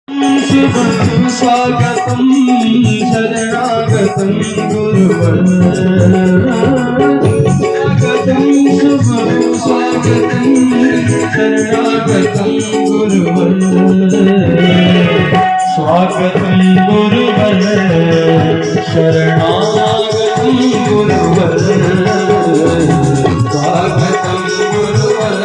शुभं स्वागतं शरणागतं गुरुवर स्वागतं शुभं स्वागतं शरणागतं गुरुवर स्वागतं गुरुवर शरणागतं गुरुवर स्वागतं गुरुवर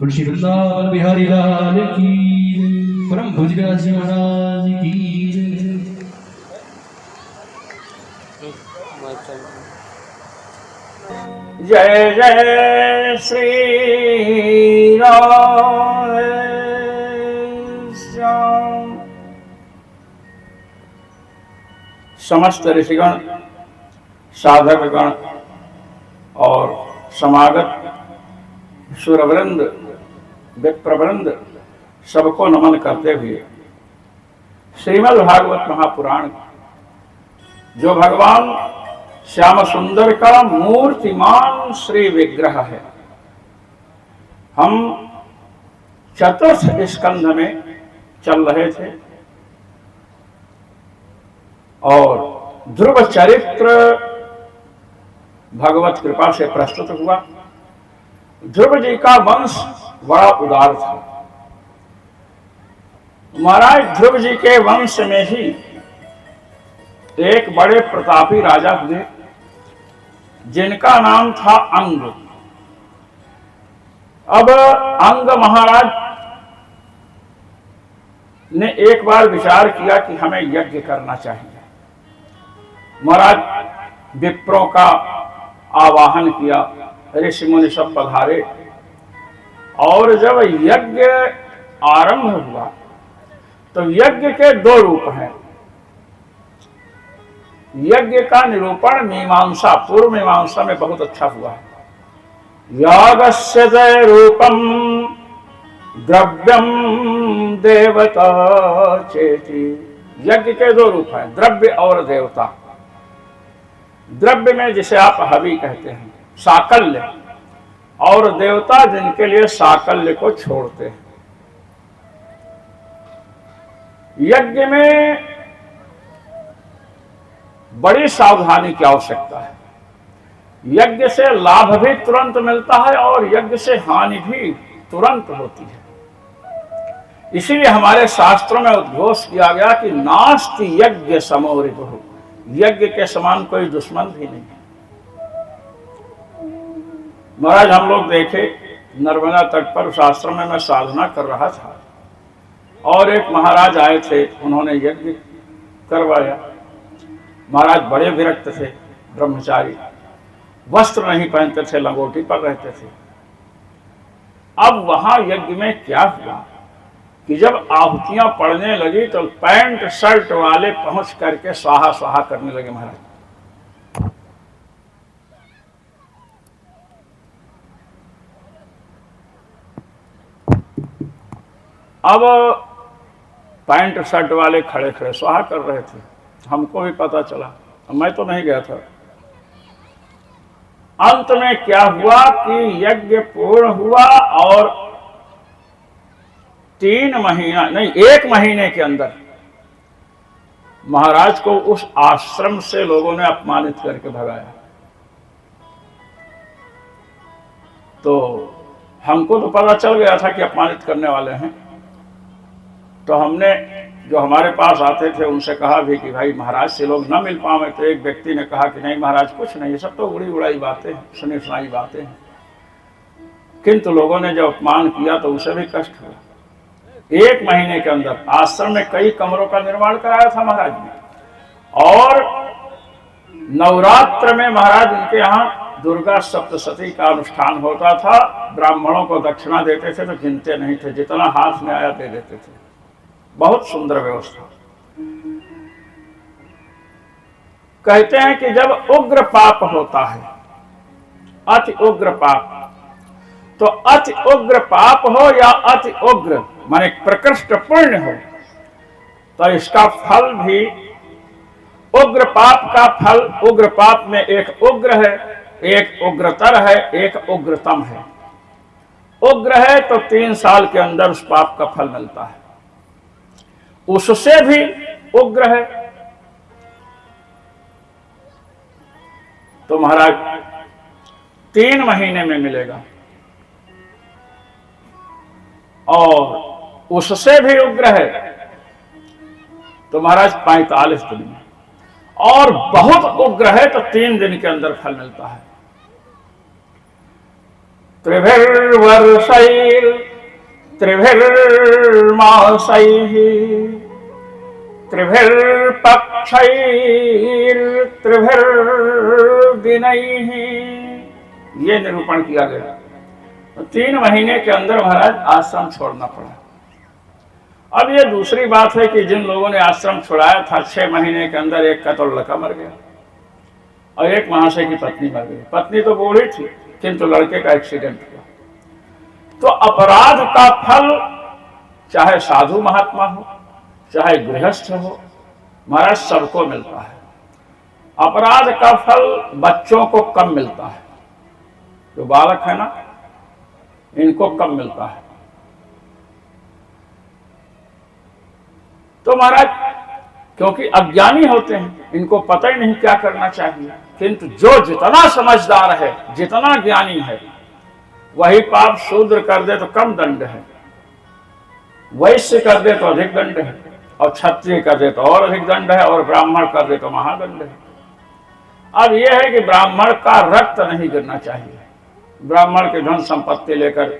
श्री वृंदावन बिहारी लाल की परम भुजराज जी महाराज की जय जय श्री राम श्याम। समस्त ऋषिगण, साधकगण और समागत सुरवृंद, विप्रवृंद सबको नमन करते हुए श्रीमद् भागवत महापुराण जो भगवान श्याम सुंदर का मूर्तिमान श्री विग्रह है, हम चतुर्थ स्कंध में चल रहे थे और ध्रुव चरित्र भगवत कृपा से प्रस्तुत हुआ। ध्रुव जी का वंश बड़ा उदार था। महाराज ध्रुव जी के वंश में ही एक बड़े प्रतापी राजा हुए जिनका नाम था अंग। अब अंग महाराज ने एक बार विचार किया कि हमें यज्ञ करना चाहिए। महाराज विप्रों का आवाहन किया, ऋषि मुनि सब पधारे और जब यज्ञ आरंभ हुआ तो यज्ञ के दो रूप हैं। यज्ञ का निरूपण मीमांसा, पूर्व मीमांसा में बहुत अच्छा हुआ है। यागस्य रूपम द्रव्यम देवता चेति। यज्ञ के दो रूप हैं, द्रव्य और देवता। द्रव्य में जिसे आप हवि कहते हैं, साकल्य, और देवता जिनके लिए साकल्य को छोड़ते हैं। यज्ञ में बड़ी सावधानी की आवश्यकता है। यज्ञ से लाभ भी तुरंत मिलता है और यज्ञ से हानि भी तुरंत होती है। इसीलिए हमारे शास्त्रों में उद्घोष किया गया कि नास्ति यज्ञ समो रिपुः। यज्ञ के समान कोई दुश्मन भी नहीं है। महाराज हम लोग देखे नर्मदा तट पर शास्त्रों में मैं साधना कर रहा था और एक महाराज आए थे, उन्होंने यज्ञ करवाया। महाराज बड़े विरक्त थे, ब्रह्मचारी, वस्त्र नहीं पहनते थे, लंगोटी पर रहते थे। अब वहां यज्ञ में क्या हुआ कि जब आहुतियां पड़ने लगी तो पैंट शर्ट वाले पहुंच करके स्वाहा स्वाहा करने लगे। महाराज अब पैंट शर्ट वाले खड़े खड़े स्वाहा कर रहे थे। हमको भी पता चला, मैं तो नहीं गया था। अंत में क्या हुआ कि यज्ञ पूर्ण हुआ और 3 महीना नहीं 1 महीने के अंदर महाराज को उस आश्रम से लोगों ने अपमानित करके भगाया। तो हमको तो पता चल गया था कि अपमानित करने वाले हैं, तो हमने जो हमारे पास आते थे उनसे कहा भी कि भाई महाराज से लोग न मिल पाए। तो एक व्यक्ति ने कहा कि नहीं महाराज कुछ नहीं, ये सब तो उड़ी उड़ाई बातें हैं, सुनी सुनाई बातें हैं। किंतु लोगों ने जब अपमान किया तो उसे भी कष्ट हुआ। 1 महीने के अंदर आश्रम में कई कमरों का निर्माण कराया था महाराज ने, और नवरात्र में महाराज उनके यहाँ दुर्गा सप्तशती का अनुष्ठान होता था। ब्राह्मणों को दक्षिणा देते थे तो गिनते नहीं थे, जितना हाथ में आया दे देते थे। बहुत सुंदर व्यवस्था। कहते हैं कि जब उग्र पाप होता है, अति उग्र पाप, तो अति उग्र पाप हो या अति उग्र माने प्रकृष्ट पुण्य हो, तो इसका फल भी उग्र पाप का फल, उग्र पाप में एक उग्र है, एक उग्रतर है, एक उग्रतम है। उग्र है तो 3 साल के अंदर उस पाप का फल मिलता है, उससे भी उग्र है तो महाराज 3 महीने में मिलेगा, और उससे भी उग्र है तो महाराज 45 दिन में, और बहुत उग्र है तो 3 दिन के अंदर फल मिलता है। त्रिभिर्वर्षैर् त्रिभिर्मासैः त्रिभिर्पक्षैर् त्रिभिर्दिनैः, ये निरूपण किया गया। तो 3 महीने के अंदर महाराज आश्रम छोड़ना पड़ा। अब ये दूसरी बात है कि जिन लोगों ने आश्रम छुड़ाया था 6 महीने के अंदर एक का तो लड़का मर गया और एक महाशय की पत्नी मर गई। पत्नी तो बूढ़ी थी किंतु लड़के का एक्सीडेंट हुआ। तो अपराध का फल चाहे साधु महात्मा हो चाहे गृहस्थ हो महाराज सबको मिलता है। अपराध का फल बच्चों को कम मिलता है, जो बालक है ना इनको कम मिलता है। तो महाराज क्योंकि अज्ञानी होते हैं, इनको पता ही नहीं क्या करना चाहिए, किंतु जो जितना समझदार है जितना ज्ञानी है वही पाप शूद्र कर दे तो कम दंड है, वैश्य कर दे तो अधिक दंड है, और क्षत्रिय कर दे तो और अधिक दंड है, और ब्राह्मण कर दे तो महादंड है। अब यह है कि ब्राह्मण का रक्त नहीं गिरना चाहिए, ब्राह्मण के धन संपत्ति लेकर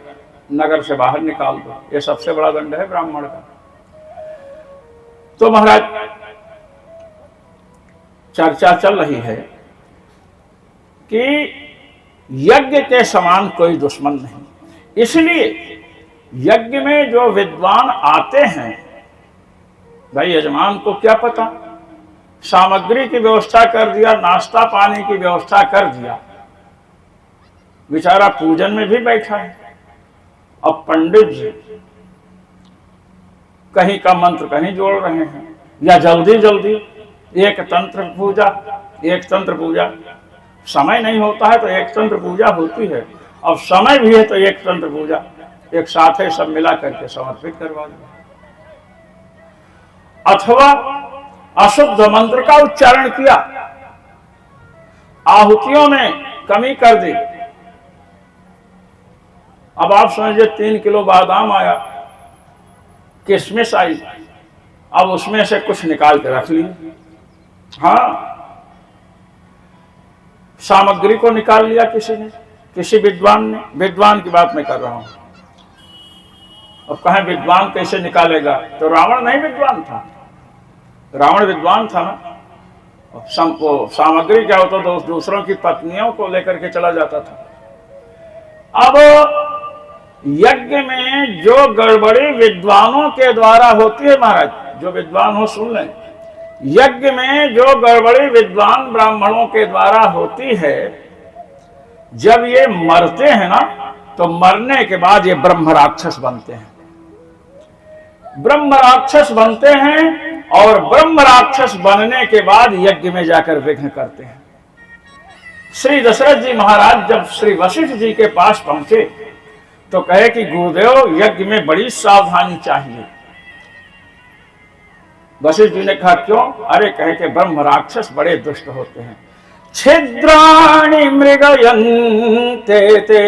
नगर से बाहर निकाल दो, ये सबसे बड़ा दंड है ब्राह्मण का। तो महाराज चर्चा चल रही है कि यज्ञ के समान कोई दुश्मन नहीं, इसलिए यज्ञ में जो विद्वान आते हैं, भाई यजमान को क्या पता, सामग्री की व्यवस्था कर दिया, नाश्ता पानी की व्यवस्था कर दिया, बेचारा पूजन में भी बैठा है। अब पंडित जी कहीं का मंत्र कहीं जोड़ रहे हैं, या जल्दी जल्दी एक तंत्र पूजा, समय नहीं होता है तो एक तंत्र पूजा होती है, अब समय भी है तो एक तंत्र पूजा एक साथ है सब मिला करके समर्पित करवा दो, अथवा अशुद्ध मंत्र का उच्चारण किया, आहुतियों में कमी कर दी। अब आप समझिए 3 किलो बादाम आया, किशमिश आई, अब उसमें से कुछ निकाल के रख ली, हाँ सामग्री को निकाल लिया किसी ने, किसी विद्वान ने, विद्वान की बात मैं कर रहा हूं। अब कहें विद्वान कैसे निकालेगा, तो रावण नहीं विद्वान था, रावण विद्वान था ना, सामग्री क्या होता तो दूसरों की पत्नियों को लेकर के चला जाता था। अब यज्ञ में जो गड़बड़ी विद्वानों के द्वारा होती है महाराज, जो विद्वान हो सुन लें, यज्ञ में जो गड़बड़ी विद्वान ब्राह्मणों के द्वारा होती है, जब ये मरते हैं ना तो मरने के बाद ये ब्रह्म राक्षस बनते हैं, ब्रह्म राक्षस बनते हैं, और ब्रह्म राक्षस बनने के बाद यज्ञ में जाकर विघ्न करते हैं। श्री दशरथ जी महाराज जब श्री वशिष्ठ जी के पास पहुंचे तो कहे कि गुरुदेव यज्ञ में बड़ी सावधानी चाहिए। वशिष्ठ जी ने कहा क्यों? अरे कहे कि ब्रह्म राक्षस बड़े दुष्ट होते हैं। छिद्राणि मृगयन्ते ते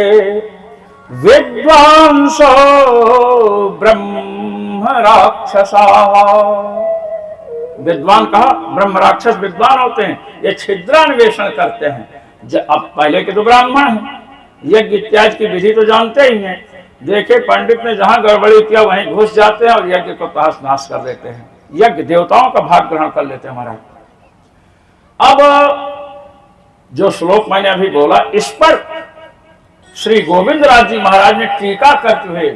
विद्वांसो ब्रह्म राक्षसा। विद्वान कहा, ब्रह्म राक्षस विद्वान होते हैं, ये छिद्रान्वेषण करते हैं। अब पहले के तो ब्राह्मण हैं, यज्ञ इत्यादि की विधि तो जानते ही हैं। देखे पंडित ने जहां गड़बड़ी किया वहीं घुस जाते हैं और यज्ञ को तहस नहस कर देते हैं, यज्ञ देवताओं का भाग ग्रहण कर लेते हैं महाराज। अब जो श्लोक मैंने अभी बोला, इस पर श्री गोविंद राज जी महाराज ने टीका करते हुए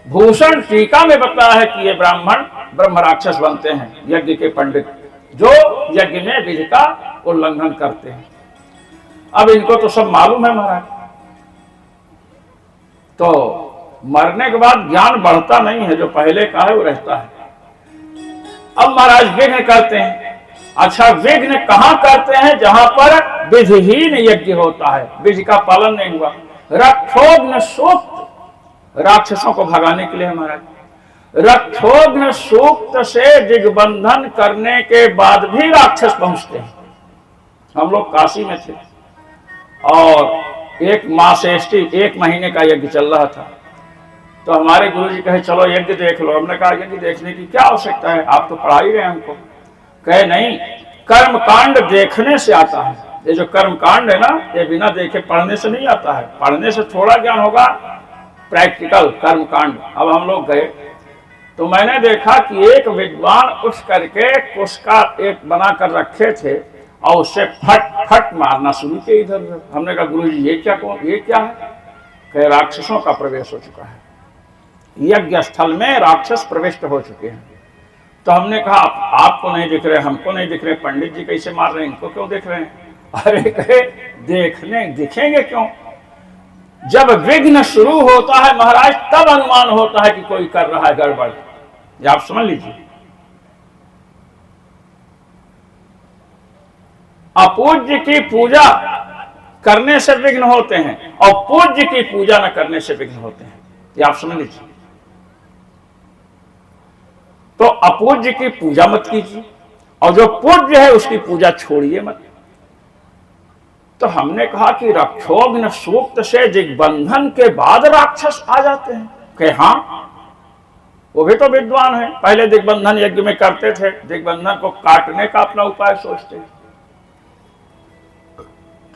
भूषण टीका में बताया है कि ये ब्राह्मण ब्रह्म राक्षस बनते हैं, यज्ञ के पंडित जो यज्ञ में विधि का उल्लंघन करते हैं। अब इनको तो सब मालूम है महाराज, तो मरने के बाद ज्ञान बढ़ता नहीं है, जो पहले का है वो रहता है। अब महाराज विघ्न करते हैं। अच्छा, विघ्न कहां करते हैं? जहां पर विधिहीन यज्ञ होता है, विधि का पालन नहीं हुआ। रक्षोघ्न सूक्त राक्षसों को भगाने के लिए महाराज, रक्षोघ्न सूक्त से दिग्बंधन करने के बाद भी राक्षस पहुंचते हैं। हम लोग काशी में थे और एक मासेष्टि, 1 महीने का यज्ञ चल रहा था। तो हमारे गुरुजी कहे चलो यज्ञ देख लो। हमने कहा यज्ञ देखने की क्या आवश्यकता है, आप तो पढ़ा ही रहे हमको। कहे नहीं, कर्म कांड देखने से आता है। ये जो कर्म कांड है ना, ये बिना देखे पढ़ने से नहीं आता है। पढ़ने से थोड़ा ज्ञान होगा, प्रैक्टिकल कर्म कांड। अब हम लोग गए तो मैंने देखा कि एक विद्वान उठ करके उसका एक बना कर रखे थे और उससे फट फट मारना शुरू किया इधर उधर। हमने कहा गुरुजी ये क्या है? कहे राक्षसों का प्रवेश हो चुका है, यज्ञ स्थल में राक्षस प्रविष्ट हो चुके हैं। तो हमने कहा आपको नहीं दिख रहे, हमको नहीं दिख रहे, पंडित जी कैसे मार रहे हैं, इनको क्यों देख रहे हैं? अरे कहे दिखेंगे क्यों? जब विघ्न शुरू होता है महाराज, तब अनुमान होता है कि कोई कर रहा है गड़बड़। ये आप समझ लीजिए। अपूज्य की पूजा करने से विघ्न होते हैं और पूज्य की पूजा न करने से विघ्न होते हैं। ये आप समझ लीजिए। तो अपूज्य की पूजा मत कीजिए और जो पूज्य है उसकी पूजा छोड़िए मत। तो हमने कहा कि रक्षोघ्न सूक्त से दिग्बंधन के बाद राक्षस आ जाते हैं। कि हाँ, वो भी तो विद्वान है, पहले दिग्बंधन यज्ञ में करते थे, दिग्बंधन को काटने का अपना उपाय सोचते हैं।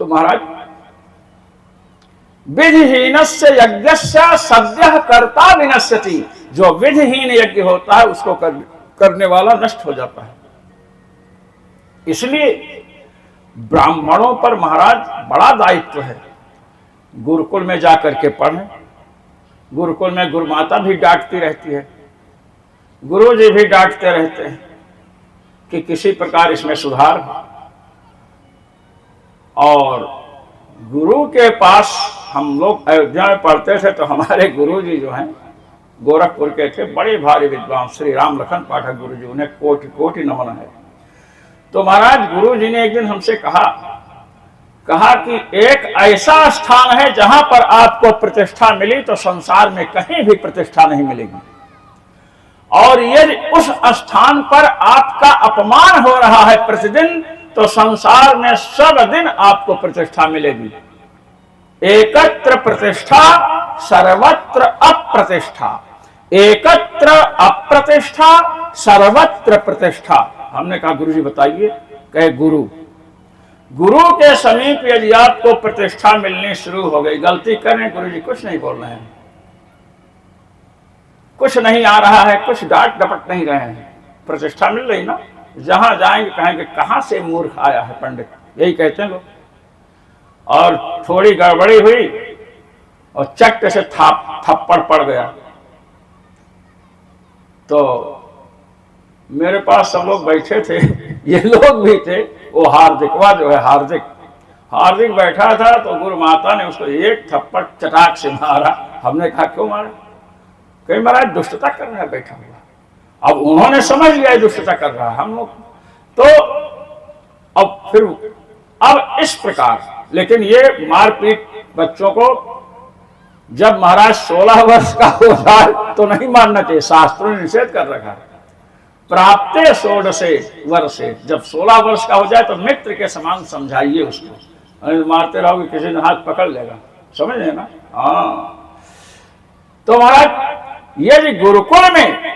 तो महाराज, विधिहीनस्य यज्ञस्य सद्यः कर्ता विनश्यति। जो विधिहीन यज्ञ होता है उसको करने वाला नष्ट हो जाता है। इसलिए ब्राह्मणों पर महाराज बड़ा दायित्व है। गुरुकुल में जाकर के पढ़ें। गुरुकुल में गुरुमाता भी डांटती रहती है, गुरुजी भी डांटते रहते हैं कि किसी प्रकार इसमें सुधार हो। और गुरु के पास हम लोग अयोध्या में पढ़ते थे तो हमारे गुरुजी जो हैं गोरखपुर के थे, बड़े भारी विद्वान श्री राम लखन पाठक गुरुजी, उन्हें कोटि कोटि नमन है। तो महाराज गुरुजी ने एक दिन हमसे कहा कि एक ऐसा स्थान है जहां पर आपको प्रतिष्ठा मिली तो संसार में कहीं भी प्रतिष्ठा नहीं मिलेगी, और यदि उस स्थान पर आपका अपमान हो रहा है प्रतिदिन तो संसार में सब दिन आपको प्रतिष्ठा मिलेगी। एकत्र प्रतिष्ठा सर्वत्र अप्रतिष्ठा, एकत्र अप्रतिष्ठा सर्वत्र प्रतिष्ठा। हमने कहा गुरुजी बताइए। कहे गुरु के समीप यदि आपको प्रतिष्ठा मिलनी शुरू हो गई, गलती करें गुरुजी कुछ नहीं बोल रहे हैं, कुछ नहीं आ रहा है, कुछ डांट डपट नहीं रहे हैं, प्रतिष्ठा मिल रही ना, जहां जाएंगे कहेंगे कहां से मूर्ख आया है पंडित, यही कहते हैं लोग। और थोड़ी गड़बड़ी हुई और चट से थप्पड़ पड़ गया। तो मेरे पास सब लोग बैठे थे, ये लोग भी थे। वो हार्दिकवा जो है हार्दिक बैठा था तो गुरु माता ने उसको एक थप्पड़ चटाक से मारा। हमने कहा क्यों मारा? कहीं महाराज दुष्टता कर रहा है बैठा हुआ। अब उन्होंने समझ लिया दुष्टता कर रहा है हम लोग तो अब इस प्रकार। लेकिन ये मारपीट बच्चों को जब महाराज 16 वर्ष का हो जाए तो नहीं मारना चाहिए, शास्त्रों ने निषेध कर रखा है। प्राप्ते 16 वर्ष से, जब 16 वर्ष का हो जाए तो मित्र के समान समझाइए उसको, मारते रहोगे किसी ने हाथ पकड़ लेगा, समझ रहे ना? हाँ। तो महाराज यदि गुरुकुल में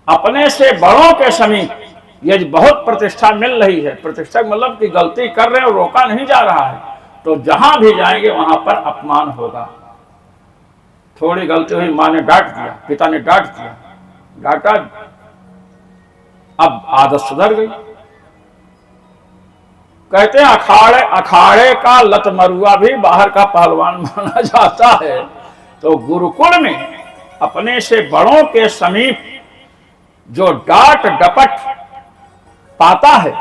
अपने से बड़ों के समीप यदि बहुत प्रतिष्ठा मिल रही है, प्रतिष्ठा मतलब कि गलती कर रहे हैं और रोका नहीं जा रहा है, तो जहां भी जाएंगे वहां पर अपमान होगा। थोड़ी गलती हुई, माँ ने डांट दिया, पिता ने डांट दिया, डांटा, अब आदत सुधर गई। कहते हैं अखाड़े का लतमरुआ भी बाहर का पहलवान माना जाता है। तो गुरुकुल में अपने से बड़ों के समीप जो डांट डपट पाता है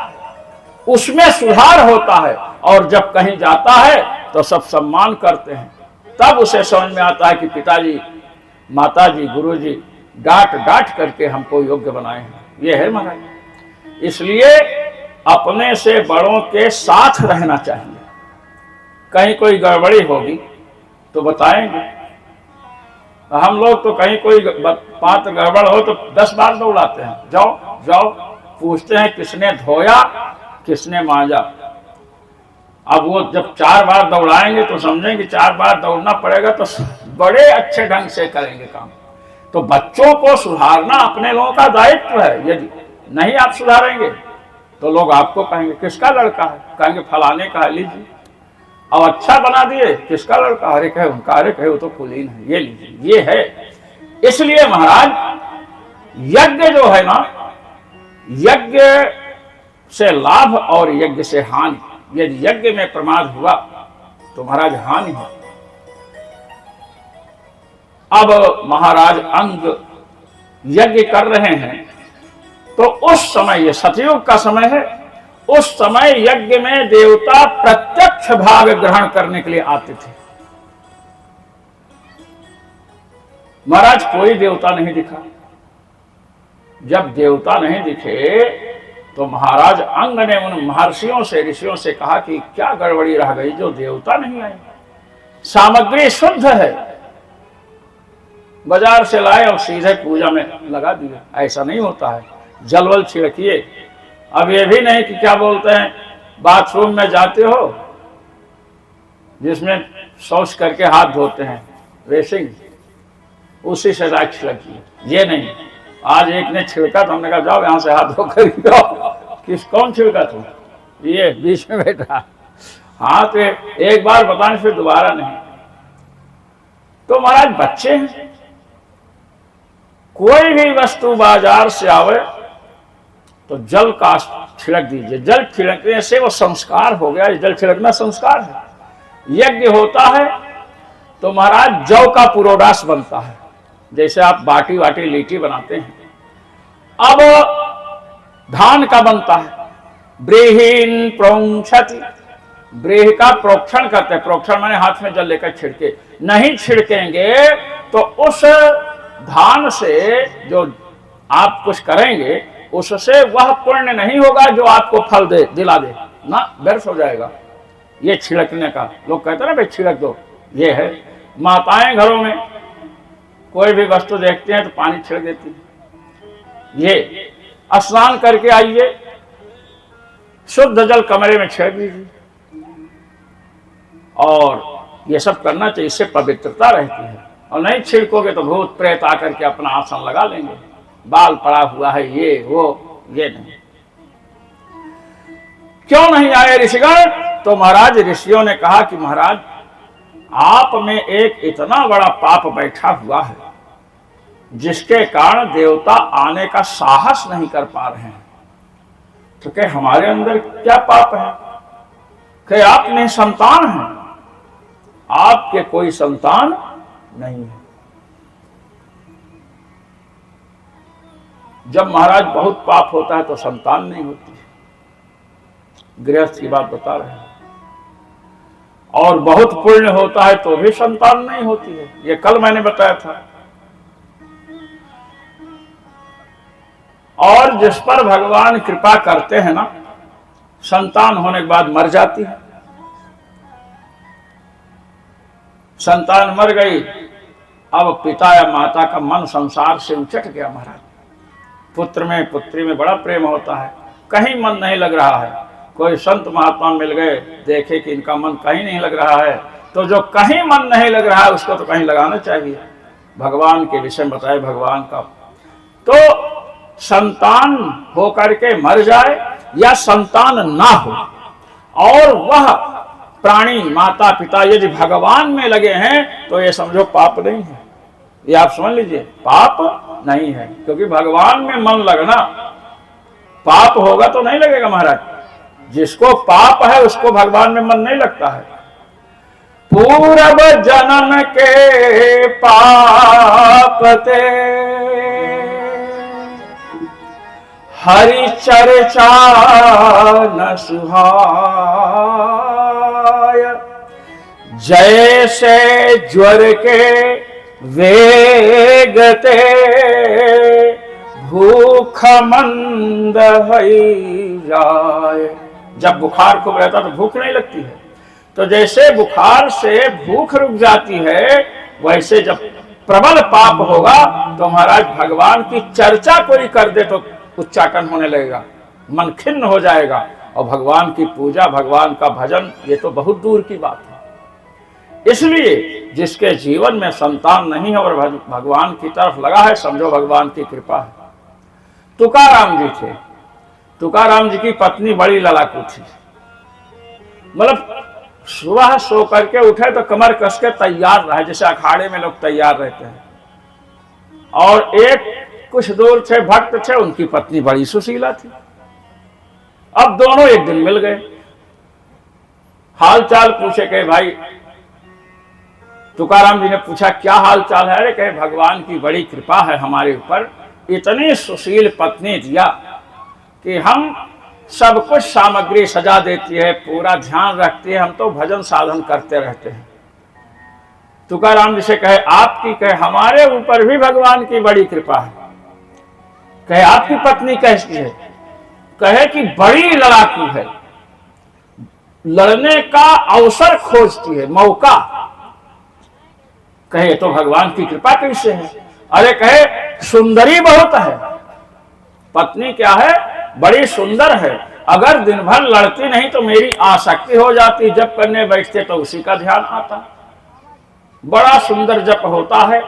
उसमें सुधार होता है, और जब कहीं जाता है तो सब सम्मान करते हैं। तब उसे समझ में आता है कि पिताजी, माताजी, गुरुजी डांट करके हमको योग्य बनाए हैं। ये है महाराज। इसलिए अपने से बड़ों के साथ रहना चाहिए। कहीं कोई गड़बड़ी होगी तो बताएंगे। हम लोग तो कहीं कोई पात्र गड़बड़ हो तो 10 बार दौड़ाते हैं, जाओ जाओ, पूछते हैं किसने धोया किसने मांजा। अब वो जब 4 बार दौड़ाएंगे तो समझेंगे 4 बार दौड़ना पड़ेगा तो बड़े अच्छे ढंग से करेंगे काम। तो बच्चों को सुधारना अपने लोगों का दायित्व है। यदि नहीं आप सुधारेंगे तो लोग आपको कहेंगे किसका लड़का है, कहेंगे फलाने का है, लीजिए। अब अच्छा बना दिए, किसका लड़का, अरे कहे उनका, अरे कहे वो तो कुलीन है, ये लीजिए, ये है। इसलिए महाराज यज्ञ जो है ना, यज्ञ से लाभ और यज्ञ से हानि, यदि यज्ञ में प्रमाद हुआ तो महाराज हानि है। अब महाराज अंग यज्ञ कर रहे हैं तो उस समय, ये सतयुग का समय है, उस समय यज्ञ में देवता प्रत्यक्ष भाग ग्रहण करने के लिए आते थे। महाराज कोई देवता नहीं दिखा। जब देवता नहीं दिखे तो महाराज अंग ने उन महर्षियों से, ऋषियों से कहा कि क्या गड़बड़ी रह गई जो देवता नहीं आए। सामग्री शुद्ध है, बाजार से लाए और सीधे पूजा में लगा दिए। ऐसा नहीं होता है, जलवल छिड़किए। अब ये भी नहीं कि क्या बोलते हैं, बाथरूम में जाते हो जिसमें शौच करके हाथ धोते हैं, रेसिंग, उसी से राख छिड़किए। ये नहीं, आज एक ने छिड़का तो हमने कहा जाओ यहां से हाथ धो कर जाओ। कौन छिड़का तुम, ये बीच में बैठा। हाँ तो एक बार बताने फिर दोबारा नहीं। तो महाराज बच्चे हैं, कोई भी वस्तु बाजार से आवे तो जल का छिड़क दीजिए। जल छिड़कने से वो संस्कार हो गया, जल छिड़कना संस्कार है। यज्ञ होता है तो महाराज जौ का पुरोडास बनता है, जैसे आप बाटी वाटी लीटी बनाते हैं। अब धान का बनता है, ब्रीहीन प्रोक्षति, ब्रीह का प्रोक्षण करते हैं। प्रोक्षण माने हाथ में जल लेकर छिड़के। नहीं छिड़केंगे तो उस धान से जो आप कुछ करेंगे उससे वह पुण्य नहीं होगा जो आपको फल दे, दिला दे ना, व्यर्थ हो जाएगा। ये छिड़कने का, लोग कहते हैं ना भाई छिड़क दो, ये है। माताएं घरों में कोई भी वस्तु देखते हैं तो पानी छिड़क देती है। ये स्नान करके आइए, शुद्ध जल कमरे में छिड़क दीजिए, और ये सब करना चाहिए, इससे पवित्रता रहती है। और नहीं छिड़कोगे तो भूत प्रेत आकर के अपना आसन लगा लेंगे, बाल पड़ा हुआ है, ये वो, ये नहीं। क्यों नहीं आए ऋषिगण? तो महाराज ऋषियों ने कहा कि महाराज आप में एक इतना बड़ा पाप बैठा हुआ है जिसके कारण देवता आने का साहस नहीं कर पा रहे हैं। तो क्या हमारे अंदर क्या पाप है? क्या आप में संतान है? आपके कोई संतान नहीं है। जब महाराज बहुत पाप होता है तो संतान नहीं होती है, गृहस्थ की बात बता रहे हैं। और बहुत पुण्य होता है तो भी संतान नहीं होती है, ये कल मैंने बताया था। और जिस पर भगवान कृपा करते हैं ना, संतान होने के बाद मर जाती है। संतान मर गई, अब पिता या माता का मन संसार से उचट गया। महाराज पुत्र में पुत्री में बड़ा प्रेम होता है, कहीं मन नहीं लग रहा है। कोई संत महात्मा मिल गए, देखे कि इनका मन कहीं नहीं लग रहा है, तो जो कहीं मन नहीं लग रहा है उसको तो कहीं लगाना चाहिए। भगवान के विषय में बताए भगवान का। तो संतान होकर के मर जाए या संतान ना हो, और वह प्राणी माता पिता यदि भगवान में लगे हैं तो ये समझो पाप नहीं है। ये आप समझ लीजिए, पाप नहीं है, क्योंकि भगवान में मन लगना, पाप होगा तो नहीं लगेगा महाराज। जिसको पाप है उसको भगवान में मन नहीं लगता है। पूर्व जन्म के पाप ते हरि चर्चा न सुहाय, जैसे ज्वर के वेगते भूख मंद हई जाए। जब बुखार खूब रहता तो भूख नहीं लगती है, तो जैसे बुखार से भूख रुक जाती है, वैसे जब प्रबल पाप होगा तो महाराज भगवान की चर्चा कोई कर दे तो उच्चाटन होने लगेगा, मन खिन्न हो जाएगा, और भगवान की पूजा, भगवान का भजन, ये तो बहुत दूर की बात है। इसलिए जिसके जीवन में संतान नहीं है और भगवान की तरफ लगा है, समझो भगवान की कृपा है। तुकाराम जी थे, तुकाराम जी की पत्नी बड़ी लड़ाकू थी, मतलब सुबह सो करके उठे तो कमर कस के तैयार रहे, जैसे अखाड़े में लोग तैयार रहते हैं। और एक कुछ दूर थे भक्त थे, उनकी पत्नी बड़ी सुशीला थी। अब दोनों एक दिन मिल गए, हाल चाल पूछे, कहे भाई, तुकाराम जी ने पूछा क्या हाल चाल है? अरे कहे भगवान की बड़ी कृपा है हमारे ऊपर, इतनी सुशील पत्नी दिया कि हम सब कुछ सामग्री सजा देती है, पूरा ध्यान रखती है, हम तो भजन साधन करते रहते हैं। तुकाराम जी से कहे आपकी, कहे हमारे ऊपर भी भगवान की बड़ी कृपा है। कहे आपकी पत्नी कैसी है? कहे कि बड़ी लड़ाकू है, लड़ने का अवसर खोजती है, मौका। कहे तो भगवान की कृपा कैसे है? अरे कहे सुंदरी बहुत है, पत्नी क्या है, बड़ी सुंदर है, अगर दिन भर लड़ती नहीं तो मेरी आसक्ति हो जाती, जप करने बैठते तो उसी का ध्यान आता, बड़ा सुंदर जप होता है।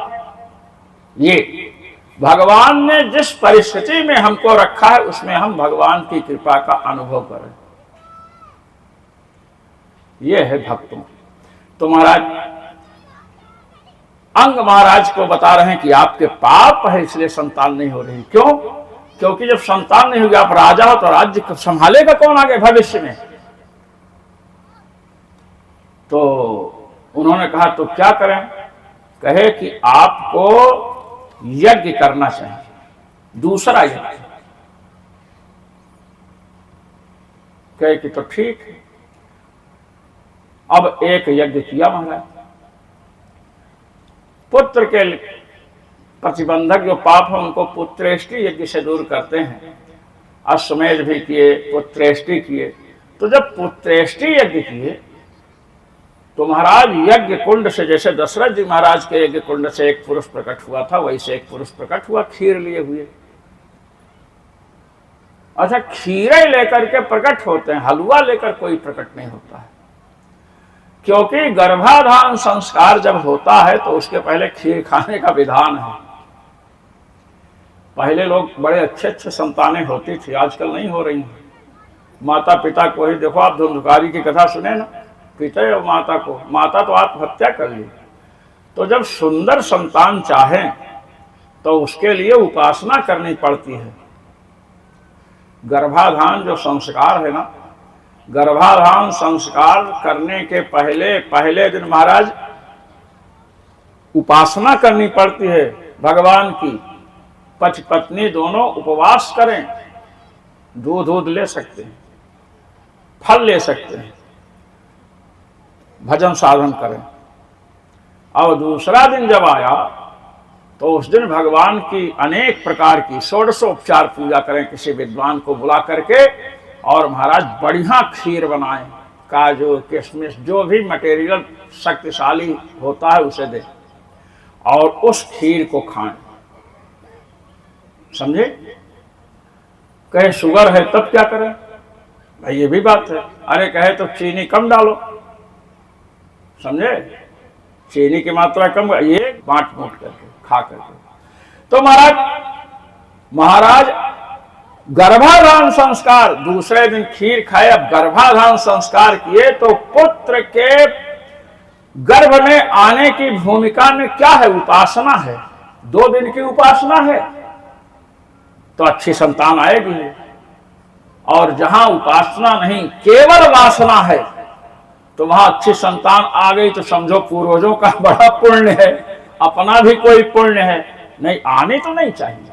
ये भगवान ने जिस परिस्थिति में हमको रखा है उसमें हम भगवान की कृपा का अनुभव करें, ये है भक्तों। तो महाराज अंग महाराज को बता रहे हैं कि आपके पाप है इसलिए संतान नहीं हो रही। क्यों? क्योंकि जब संतान नहीं होगी, आप राजा हो तो राज्य संभालेगा कौन आगे भविष्य में? तो उन्होंने कहा तो क्या करें? कहे कि आपको यज्ञ करना चाहिए, दूसरा यज्ञ। कहे कि तो ठीक है। अब एक यज्ञ किया महाराज, पुत्र के प्रतिबंधक जो पाप है उनको पुत्रेष्टि यज्ञ से दूर करते हैं। अश्वमेध भी किए, पुत्रेष्टि किए। तो जब पुत्रेष्टि यज्ञ किए तो महाराज यज्ञ कुंड से, जैसे दशरथ जी महाराज के यज्ञ कुंड से एक पुरुष प्रकट हुआ था, वैसे एक पुरुष प्रकट हुआ खीर लिए हुए। अच्छा, खीरें लेकर के प्रकट होते हैं, हलवा लेकर कोई प्रकट नहीं होता है। क्योंकि गर्भाधान संस्कार जब होता है तो उसके पहले खीर खाने का विधान है। पहले लोग बड़े अच्छे अच्छे संतानें होती थी, आजकल नहीं हो रही। माता पिता को ही देखो, आप धुंधकारी की कथा सुने ना, पिता और माता को, माता तो आत्महत्या कर ली। तो जब सुंदर संतान चाहें तो उसके लिए उपासना करनी पड़ती है। गर्भाधान जो संस्कार है ना, गर्भाधान संस्कार करने के पहले दिन महाराज उपासना करनी पड़ती है भगवान की। पति पत्नी दोनों उपवास करें, दूध ले सकते हैं, फल ले सकते हैं, भजन साधन करें। और दूसरा दिन जब आया तो उस दिन भगवान की अनेक प्रकार की षोडशोपचार पूजा करें, किसी विद्वान को बुला करके, और महाराज बढ़िया खीर बनाएं, काजू किशमिश जो भी मटेरियल शक्तिशाली होता है उसे दें, और उस खीर को खाएं। समझे? कहे शुगर है तब क्या करें? भाई ये भी बात है। अरे कहे तो चीनी कम डालो, समझे? चीनी की मात्रा कम, ये बांट मूट करके खा करके। तो महाराज गर्भाधान संस्कार, दूसरे दिन खीर खाए, अब गर्भाधान संस्कार किए तो पुत्र के गर्भ में आने की भूमिका में क्या है? उपासना है। 2 दिन की उपासना है तो अच्छी संतान आएगी। और जहां उपासना नहीं, केवल वासना है, तो वहां अच्छी संतान आ गई तो समझो पूर्वजों का बड़ा पुण्य है, अपना भी कोई पुण्य है। नहीं आने तो नहीं चाहिए,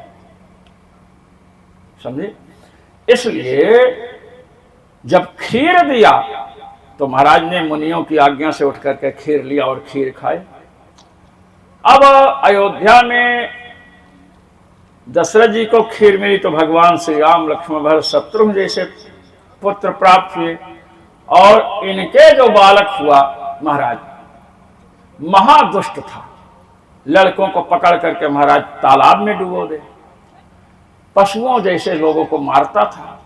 समझे? इसलिए जब खीर दिया तो महाराज ने मुनियों की आज्ञा से उठ करके खीर लिया और खीर खाए। अब अयोध्या में दशरथ जी को खीर मिली तो भगवान श्री राम लक्ष्मण भरत शत्रुघ्न जैसे पुत्र प्राप्त हुए। और इनके जो बालक हुआ महाराज महादुष्ट था, लड़कों को पकड़ करके महाराज तालाब में डुबो दे, पशुओं जैसे लोगों को मारता था।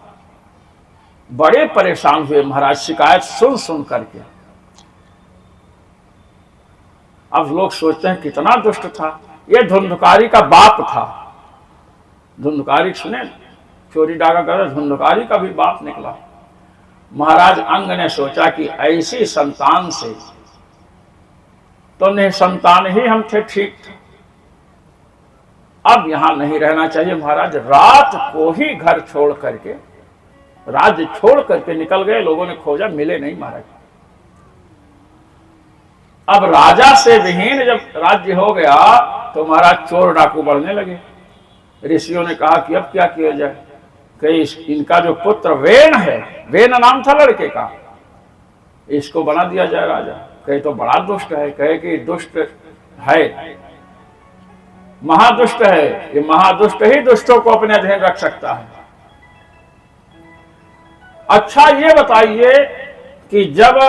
बड़े परेशान हुए महाराज शिकायत सुन सुन करके। अब लोग सोचते हैं कितना दुष्ट था, ये धुंधकारी का बाप था। धुंधकारी सुने, चोरी डाका कर धुंधकारी का भी बाप निकला। महाराज अंग ने सोचा कि ऐसी संतान से तो निसंतान ही हम थे, ठीक था, अब यहां नहीं रहना चाहिए। महाराज रात को ही घर छोड़ करके, राज्य छोड़ करके निकल गए। लोगों ने खोजा, मिले नहीं महाराज। अब राजा से विहीन जब राज्य हो गया तो महाराज चोर डाकू बढ़ने लगे। ऋषियों ने कहा कि अब क्या किया जाए, कहीं इनका जो पुत्र वेन है, वेन नाम था लड़के का, इसको बना दिया जाए राजा। कहे तो बड़ा दुष्ट है, कहे कि दुष्ट है, महादुष्ट है, ये महादुष्ट ही दुष्टों को अपने अधीन रख सकता है। अच्छा ये बताइए कि जब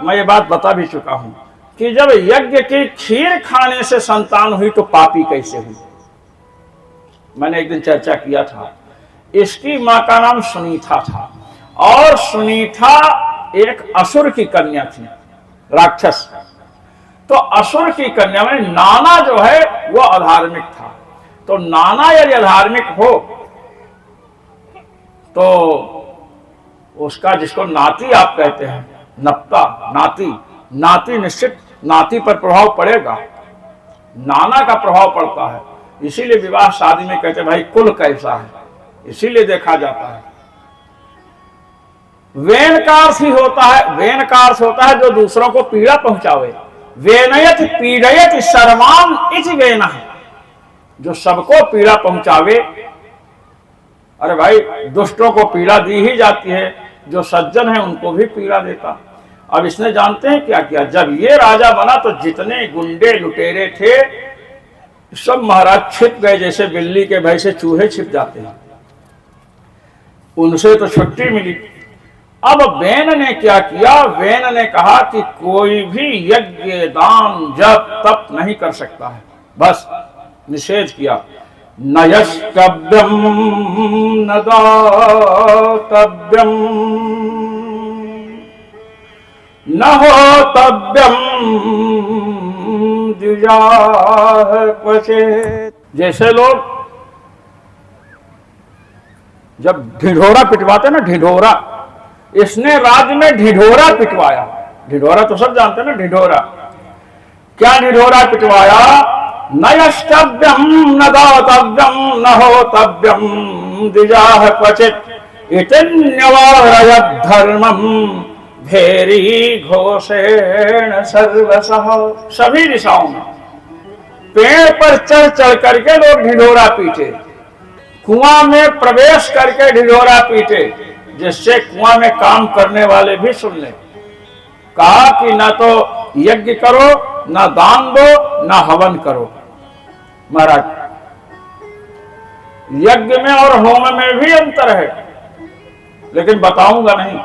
मैं ये बात बता भी चुका हूं कि जब यज्ञ की खीर खाने से संतान हुई तो पापी कैसे हुई, मैंने एक दिन चर्चा किया था। इसकी मां का नाम सुनीता था और सुनीता एक असुर की कन्या थी, राक्षस। तो असुर की कन्या में नाना जो है वो अधार्मिक था। तो नाना यदि अधार्मिक हो तो उसका, जिसको नाती आप कहते हैं, नप्ता, नाती, नाती निश्चित नाती पर प्रभाव पड़ेगा, नाना का प्रभाव पड़ता है। इसीलिए विवाह शादी में कहते हैं भाई कुल कैसा है, इसीलिए देखा जाता है। वेन का अर्थ ही होता है, वेन का अर्थ होता है जो दूसरों को पीड़ा पहुंचावे। वेनयत पीड़यत सर्वान इति वेनः, जो सबको पीड़ा पहुंचावे। अरे भाई दुष्टों को पीड़ा दी ही जाती है, जो सज्जन है उनको भी पीड़ा देता। अब इसने जानते हैं क्या किया, जब ये राजा बना तो जितने गुंडे लुटेरे थे सब महाराज छिप गए, जैसे बिल्ली के भय से चूहे छिप जाते हैं। उनसे तो छुट्टी मिली। अब वेन ने क्या किया, वेन ने कहा कि कोई भी यज्ञ दान जप तप नहीं कर सकता है, बस निषेध किया। न यष्टव्यम न दातव्यम न होतव्यम द्विजाः क्वचित्। जैसे लोग जब ढिढोरा पिटवाते ना, ढिढोरा, इसने राज्य में ढिढोरा पिटवाया। ढिढोरा तो सब जानते हैं ना, ढिढोरा क्या, ढिढोरा पिटवाया। न यष्टव्यम न दातव्यम न होतव्यम द्विजाः क्वचित् इत्यन्यवारयत् धर्मम् भेरी घोषेण सर्वशः। सभी दिशाओं में पेड़ पर चढ़ चढ़ करके लोग ढिढोरा पीटे, कुआं में प्रवेश करके ढिढोरा पीटे, जिससे कुआं में काम करने वाले भी सुन ले। कहा कि ना तो यज्ञ करो, ना दान दो, ना हवन करो। महाराज यज्ञ में और होम में भी अंतर है, लेकिन बताऊंगा नहीं,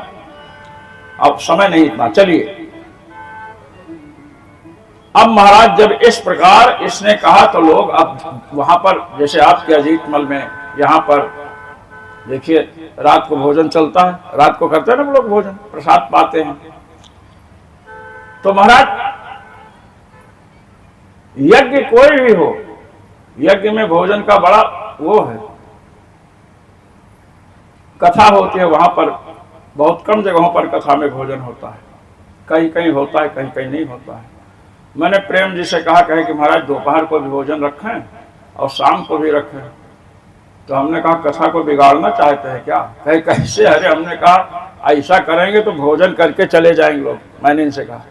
अब समय नहीं इतना। चलिए अब महाराज जब इस प्रकार इसने कहा तो लोग अब वहां पर, जैसे आपके अजीतमल में यहाँ पर देखिए रात को भोजन चलता है, रात को करते हैं ना लोग भोजन, प्रसाद पाते हैं। तो महाराज यज्ञ कोई भी हो, यज्ञ में भोजन का बड़ा वो है, कथा होती है वहां पर, बहुत कम जगहों पर कथा में भोजन होता है, कहीं कहीं होता है, कहीं कहीं नहीं होता है। मैंने प्रेम जी से कहा कहे कि महाराज दोपहर को भी भोजन रखें और शाम को भी रखें। तो हमने कहा कथा को बिगाड़ना चाहते हैं क्या, कहे कैसे। अरे हमने कहा ऐसा करेंगे तो भोजन करके चले जाएंगे लोग। मैंने इनसे कहा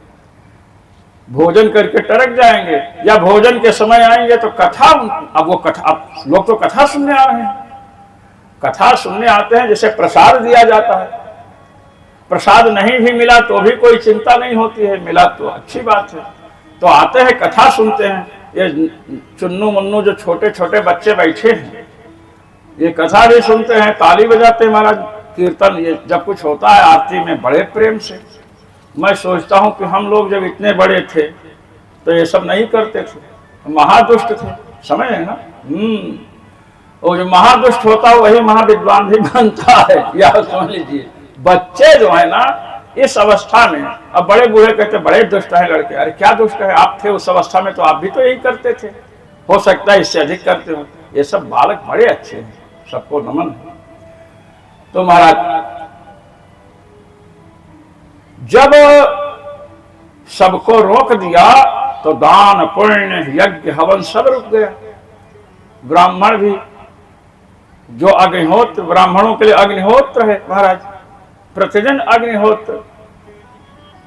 भोजन करके टरक जाएंगे, या भोजन के समय आएंगे तो कथा, अब वो कथा, अब लोग तो कथा सुनने आ रहे हैं, कथा सुनने आते हैं, जैसे प्रसाद दिया जाता है। प्रसाद नहीं भी मिला तो भी कोई चिंता नहीं होती है, मिला तो अच्छी बात है। तो आते हैं कथा सुनते हैं। ये चुन्नू मुन्नू जो छोटे छोटे बच्चे बैठे हैं, ये कथा भी सुनते हैं, ताली बजाते हैं महाराज, कीर्तन, ये जब कुछ होता है आरती में बड़े प्रेम से। मैं सोचता हूँ कि हम लोग जब इतने बड़े थे तो ये सब नहीं करते थे, महादुष्ट थे, समझ है ना। और जो महादुष्ट होता है वही महाविद्वान भी बनता है, यह समझ लीजिए। बच्चे जो है ना इस अवस्था में, अब बड़े बूढ़े कहते बड़े दुष्ट है लड़के, अरे क्या दुष्ट है, आप थे उस अवस्था में तो आप भी तो यही करते थे, हो सकता है इससे अधिक करते हो। ये सब बालक बड़े अच्छे हैं, सबको नमन है। तो महाराज जब सबको रोक दिया तो दान पुण्य यज्ञ हवन सब रुक गया। ब्राह्मण भी, जो अग्निहोत्र, ब्राह्मणों के लिए अग्निहोत्र है महाराज, प्रतिदिन अग्निहोत्र,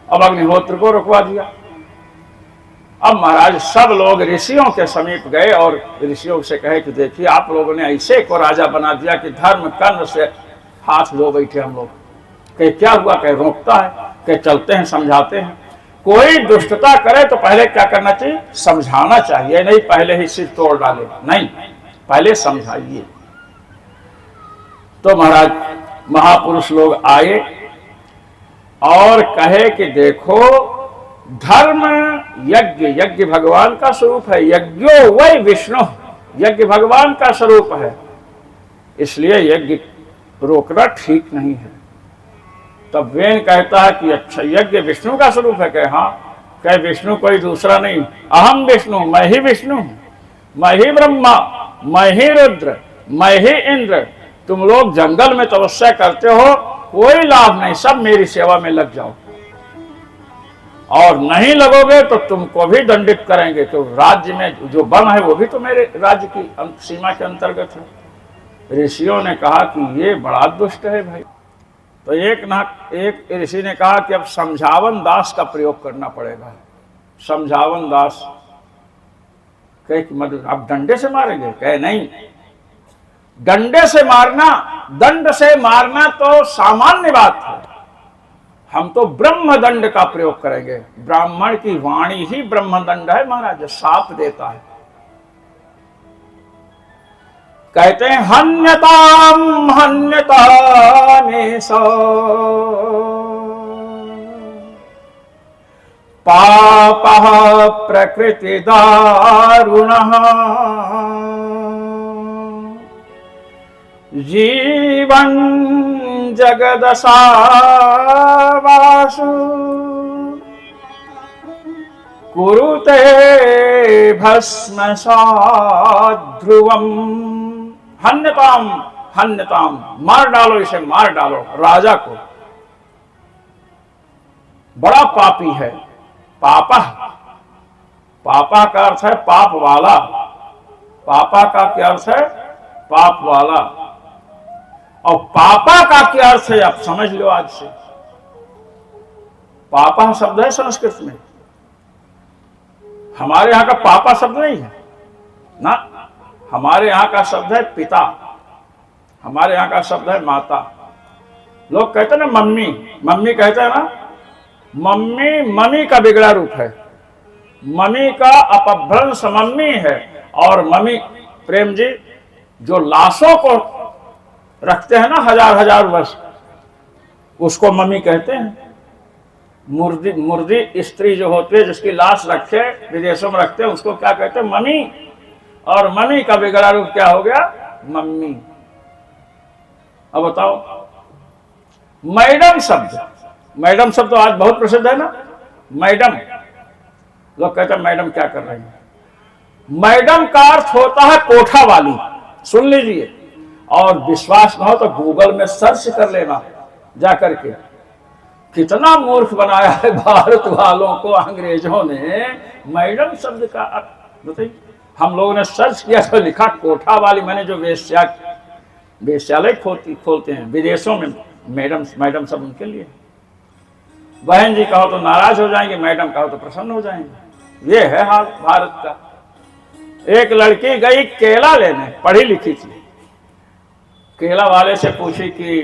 अब अग्निहोत्र को रुकवा दिया। अब महाराज सब लोग ऋषियों के समीप गए और ऋषियों से कहे कि देखिए आप लोगों ने ऐसे को राजा बना दिया कि धर्म कर्म से हाथ धो बैठे हम लोग। कहे क्या हुआ, कहे रोकता है, कहे चलते हैं समझाते हैं। कोई दुष्टता करे तो पहले क्या करना चाहिए, समझाना चाहिए, नहीं पहले ही सिर तोड़ डाले, नहीं पहले समझाइए। तो महाराज महापुरुष लोग आए और कहे कि देखो धर्म यज्ञ, यज्ञ भगवान का स्वरूप है, यज्ञो वै विष्णु, यज्ञ भगवान का स्वरूप है, इसलिए यज्ञ रोकना ठीक नहीं है। तब वेन कहता है कि अच्छा यज्ञ विष्णु का स्वरूप है, कहे हाँ, कहे विष्णु कोई दूसरा नहीं, अहम विष्णु, मैं ही विष्णु हूं, मैं ही ब्रह्मा, मैं ही रुद्र, मैं ही इंद्र। तुम लोग जंगल में तपस्या करते हो, कोई लाभ नहीं, सब मेरी सेवा में लग जाओ, और नहीं लगोगे तो तुमको भी दंडित करेंगे। तो राज्य में जो वन है वो भी तो मेरे राज्य की सीमा के अंतर्गत है। ऋषियों ने कहा कि ये बड़ा दुष्ट है भाई। तो एक ऋषि ने कहा कि अब समझावन दास का प्रयोग करना पड़ेगा। समझावन दास कहे कि मतलब आप डंडे से मारेंगे, कहे नहीं, डंडे से मारना, दंड से मारना तो सामान्य बात है, हम तो ब्रह्म दंड का प्रयोग करेंगे। ब्राह्मण की वाणी ही ब्रह्म दंड है महाराज, साप देता है। कहते हैं हन्यताम हन्यतामेष पापः प्रकृति दारुणः जीवन जगदसावासु कुरुते भस्मसात् ध्रुवम्। हन्यताम हन्यताम, मार डालो इसे, मार डालो राजा को, बड़ा पापी है। पापा, पापा का अर्थ है पाप वाला, पापा का क्या अर्थ है, पाप वाला। और पापा का क्या अर्थ है आप समझ लो आज से। पापा शब्द है संस्कृत में, हमारे यहां का पापा शब्द नहीं है ना, हमारे यहां का शब्द है पिता, हमारे यहां का शब्द है माता। लोग कहते हैं ना मम्मी, मम्मी कहते हैं ना, मम्मी मम्मी का बिगड़ा रूप है, मम्मी का अपभ्रंश मम्मी है। और मम्मी प्रेम जी जो लाशों को रखते हैं ना हजार हजार वर्ष, उसको मम्मी कहते हैं। मुर्दी, मुर्दी स्त्री जो होती है जिसकी लाश रखे विदेशों में रखते हैं, उसको क्या कहते हैं, मम्मी। और मम्मी का बिगड़ा रूप क्या हो गया, मम्मी। अब बताओ, मैडम शब्द, मैडम शब्द तो आज बहुत प्रसिद्ध है ना, मैडम। लोग कहते हैं मैडम क्या कर रही है। मैडम का अर्थ होता है कोठा वाली, सुन लीजिए। और विश्वास न हो तो गूगल में सर्च कर लेना जा करके। कितना मूर्ख बनाया है भारत वालों को अंग्रेजों ने मैडम शब्द का अर्थ। बताइए, हम लोगों ने सर्च किया तो लिखा कोठा वाली, मैंने जो वेश्यालय खोलते हैं विदेशों में, मैडम, मैडम सब उनके लिए। बहन जी कहो तो नाराज हो जाएंगे, मैडम कहो तो प्रसन्न हो जाएंगे। ये है हाल भारत का। एक लड़की गई केला लेने, पढ़ी लिखी थी, केला वाले से पूछी कि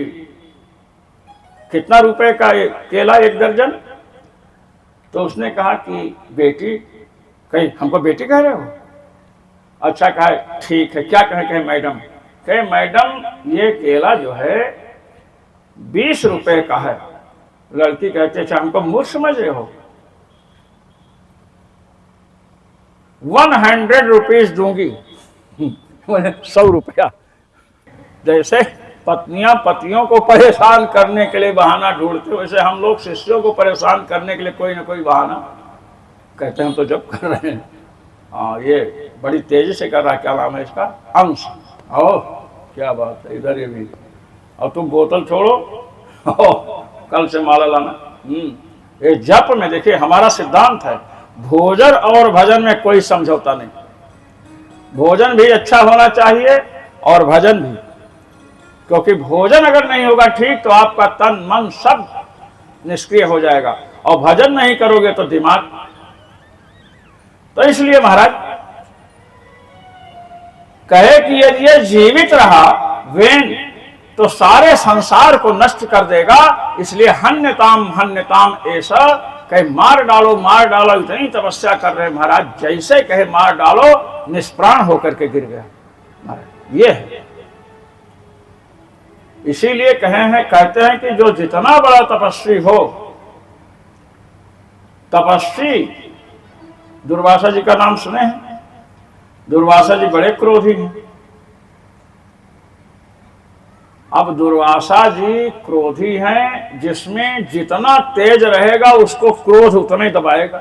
कितना रुपए का केला एक दर्जन। तो उसने कहा कि बेटी, कहीं हमको बेटी कह रहे हो, अच्छा कहा ठीक है, क्या कहे मैडम, कि मैडम ये केला जो है 20 रुपए का है। लड़की कहते अच्छा हमको मूर्ख समझ रहे हो, 100 रुपीज दूंगी। 100 रुपया। जैसे पत्नियां पतियों को परेशान करने के लिए बहाना ढूंढते, वैसे हम लोग शिष्यों को परेशान करने के लिए कोई ना कोई बहाना कहते हैं। हम तो जब कर रहे हैं, हाँ ये बड़ी तेजी से कर रहा है, क्या नाम है इसका, अंश। ओ क्या बात है, इधर ये भी। और तुम बोतल छोड़ो, कल से माला लाना। ये जप में देखिए हमारा सिद्धांत है, भोजन और भजन में कोई समझौता नहीं। भोजन भी अच्छा होना चाहिए और भजन भी, क्योंकि भोजन अगर नहीं होगा ठीक तो आपका तन मन सब निष्क्रिय हो जाएगा, और भजन नहीं करोगे तो दिमाग। तो इसलिए महाराज कहे कि यदि ये जीवित रहा वेन तो सारे संसार को नष्ट कर देगा, इसलिए हन्यताम ऐसा कहे मार डालो, इतनी तपस्या कर रहे महाराज, जैसे कहे मार डालो निष्प्राण होकर के गिर गया महाराज। ये है, इसीलिए कहते हैं कि जो जितना बड़ा तपस्वी हो, तपस्वी दुर्वासा जी का नाम सुने हैं, दुर्वासा जी बड़े क्रोधी हैं। अब दुर्वासा जी क्रोधी हैं, जिसमें जितना तेज रहेगा उसको क्रोध उतना ही दबाएगा।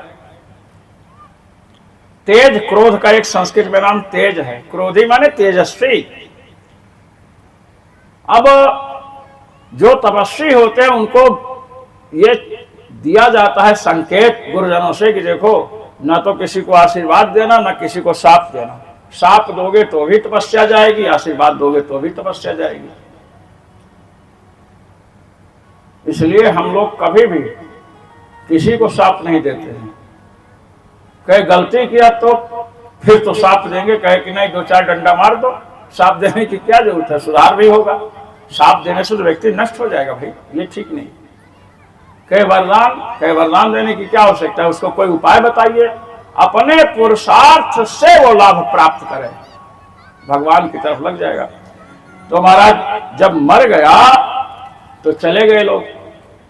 तेज, क्रोध का एक संस्कृत में नाम तेज है, क्रोधी माने तेजस्वी। अब जो तपस्वी होते हैं उनको ये दिया जाता है संकेत गुरुजनों से कि देखो न तो किसी को आशीर्वाद देना, न किसी को शाप देना। शाप दोगे तो भी तपस्या जाएगी, आशीर्वाद दोगे तो भी तपस्या जाएगी। इसलिए हम लोग कभी भी किसी को शाप नहीं देते हैं। कहे गलती किया तो फिर तो शाप देंगे, कहे कि नहीं 2-4 डंडा मार दो, शाप देने की क्या जरूरत है, सुधार भी होगा। शाप देने से तो व्यक्ति नष्ट हो जाएगा भाई, ये ठीक नहीं। कहे वरदान देने की क्या आवश्यकता है, उसको कोई उपाय बताइए, अपने पुरुषार्थ से वो लाभ प्राप्त करे, भगवान की तरफ लग जाएगा। तो महाराज जब मर गया तो चले गए लोग।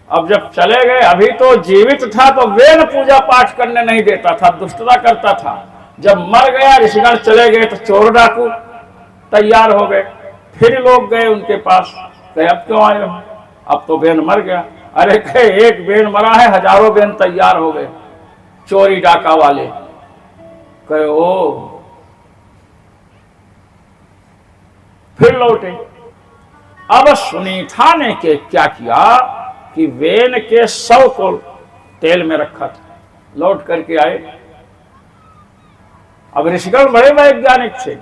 अब जब चले गए, अभी तो जीवित था तो वेद पूजा पाठ करने नहीं देता था, दुष्टता करता था। जब मर गया, ऋषिगण चले गए तो चोर डाकू तैयार हो गए। फिर लोग गए उनके पास, कहे अब क्यों आए हो, अब तो बेन मर गया। अरे कहे एक बेन मरा है, हजारों बेन तैयार हो गए चोरी डाका वाले। कहे ओ, फिर लौटे। अब सुनीता ने क्या किया कि वेन के 100 को तेल में रखा था, लौट करके आए। अब ऋषिगण बड़े वैज्ञानिक थे।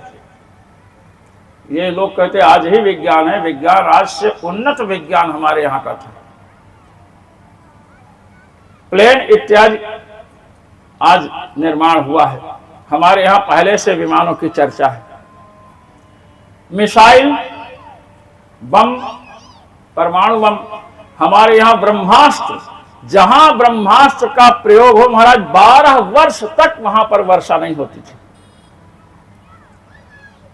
ये लोग कहते आज ही विज्ञान है, विज्ञान आज से उन्नत विज्ञान हमारे यहाँ का था। प्लेन इत्यादि आज निर्माण हुआ है, हमारे यहाँ पहले से विमानों की चर्चा है। मिसाइल, बम, परमाणु बम, हमारे यहाँ ब्रह्मास्त्र, जहां ब्रह्मास्त्र का प्रयोग हो महाराज 12 वर्ष तक वहां पर वर्षा नहीं होती थी।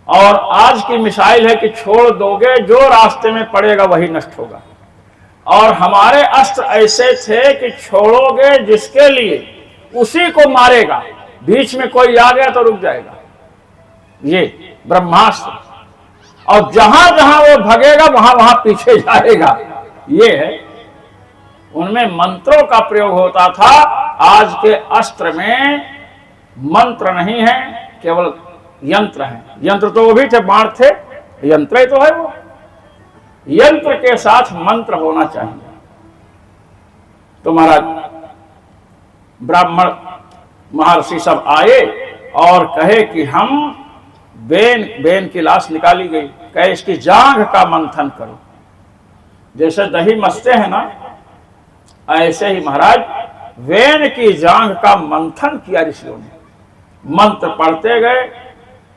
और आज की मिसाइल है कि छोड़ दोगे, जो रास्ते में पड़ेगा वही नष्ट होगा। और हमारे अस्त्र ऐसे थे कि छोड़ोगे जिसके लिए उसी को मारेगा, बीच में कोई आ गया तो रुक जाएगा, ये ब्रह्मास्त्र। और जहां जहां वो भगेगा वहां वहां पीछे जाएगा, ये है। उनमें मंत्रों का प्रयोग होता था। आज के अस्त्र में मंत्र नहीं है, केवल यंत्र है। यंत्र तो वो भी थे, बाण थे, यंत्र ही तो है वो। यंत्र के साथ मंत्र होना चाहिए। तो महाराज ब्राह्मण महर्षि सब आए और कहे कि हम बेन की लाश निकाली गई, कहे इसकी जांघ का मंथन करो। जैसे दही मसते हैं ना, ऐसे ही महाराज वेन की जांघ का मंथन किया ऋषियों ने। मंत्र पढ़ते गए।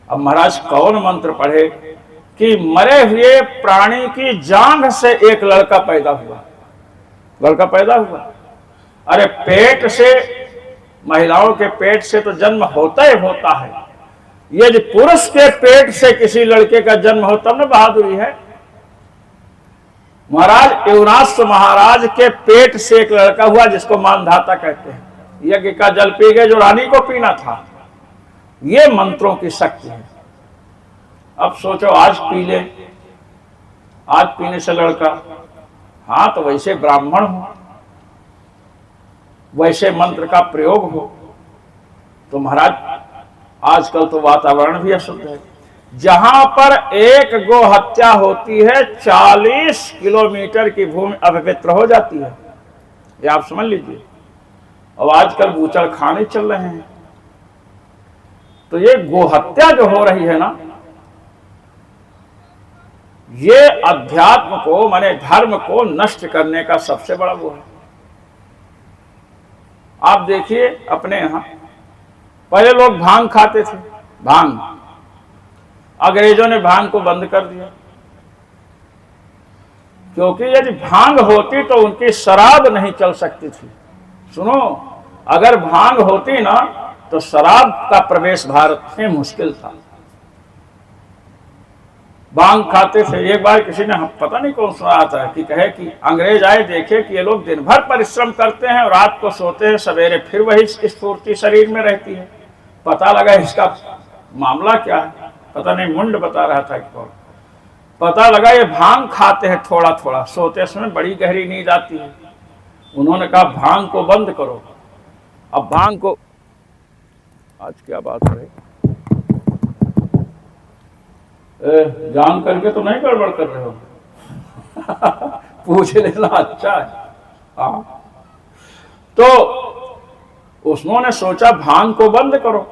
अब महाराज कौन मंत्र पढ़े कि मरे हुए प्राणी की जांघ से एक लड़का पैदा हुआ। लड़का पैदा हुआ, अरे पेट से, महिलाओं के पेट से तो जन्म होता ही होता है। यदि पुरुष के पेट से किसी लड़के का जन्म हो तब न बहादुरी है। महाराज युवराज महाराज के पेट से एक लड़का हुआ जिसको मानधाता कहते हैं। यज्ञ का जल पी गए जो रानी को पीना था। ये मंत्रों की शक्ति है। अब सोचो आज पी ले, आज पीने से लड़का, हाँ तो वैसे ब्राह्मण हो, वैसे मंत्र का प्रयोग हो, तो महाराज आजकल तो वातावरण भी अशुद्ध है। जहां पर एक गो हत्या होती है 40 किलोमीटर की भूमि अपवित्र हो जाती है, ये आप समझ लीजिए। और आजकल बूचड़ खाने चल रहे हैं। तो ये गोहत्या जो हो रही है ना, ये अध्यात्म को माने धर्म को नष्ट करने का सबसे बड़ा वो है। आप देखिए अपने यहां पहले लोग भांग खाते थे, भांग, अंग्रेजों ने भांग को बंद कर दिया, क्योंकि यदि भांग होती तो उनकी शराब नहीं चल सकती थी। सुनो, अगर भांग होती ना तो शराब का प्रवेश भारत में मुश्किल था। भांग खाते थे। एक बार किसी ने, पता नहीं कौन सुना था, कि कहे कि अंग्रेज आए, देखे कि ये लोग दिन भर परिश्रम करते हैं और रात को सोते हैं, सवेरे फिर वही स्फूर्ति शरीर में रहती है। पता लगा इसका मामला क्या है, पता नहीं, मुंड बता रहा था कि कौन। पता लगा ये भांग खाते हैं थोड़ा थोड़ा, सोते समय बड़ी गहरी नींद आती है। उन्होंने कहा भांग को बंद करो। अब भांग को, आज क्या बात है, जान करके तो नहीं गड़बड़ कर रहे हो? पूछ लेना अच्छा है। हाँ, तो उन्होंने सोचा भांग को बंद करो,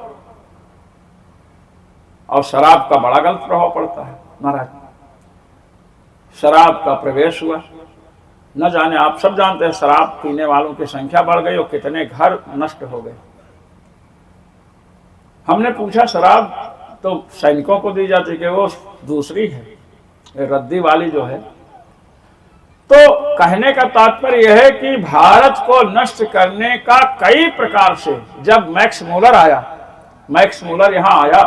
और शराब का बड़ा गलत प्रभाव पड़ता है महाराज। शराब का प्रवेश हुआ, न जाने, आप सब जानते हैं शराब पीने वालों की संख्या बढ़ गई और कितने घर नष्ट हो गए। हमने पूछा शराब तो सैनिकों को दी जाती कि वो दूसरी है, रद्दी वाली जो है। तो कहने का तात्पर्य यह है कि भारत को नष्ट करने का कई प्रकार से, जब मैक्स मूलर आया, मैक्स मूलर यहां आया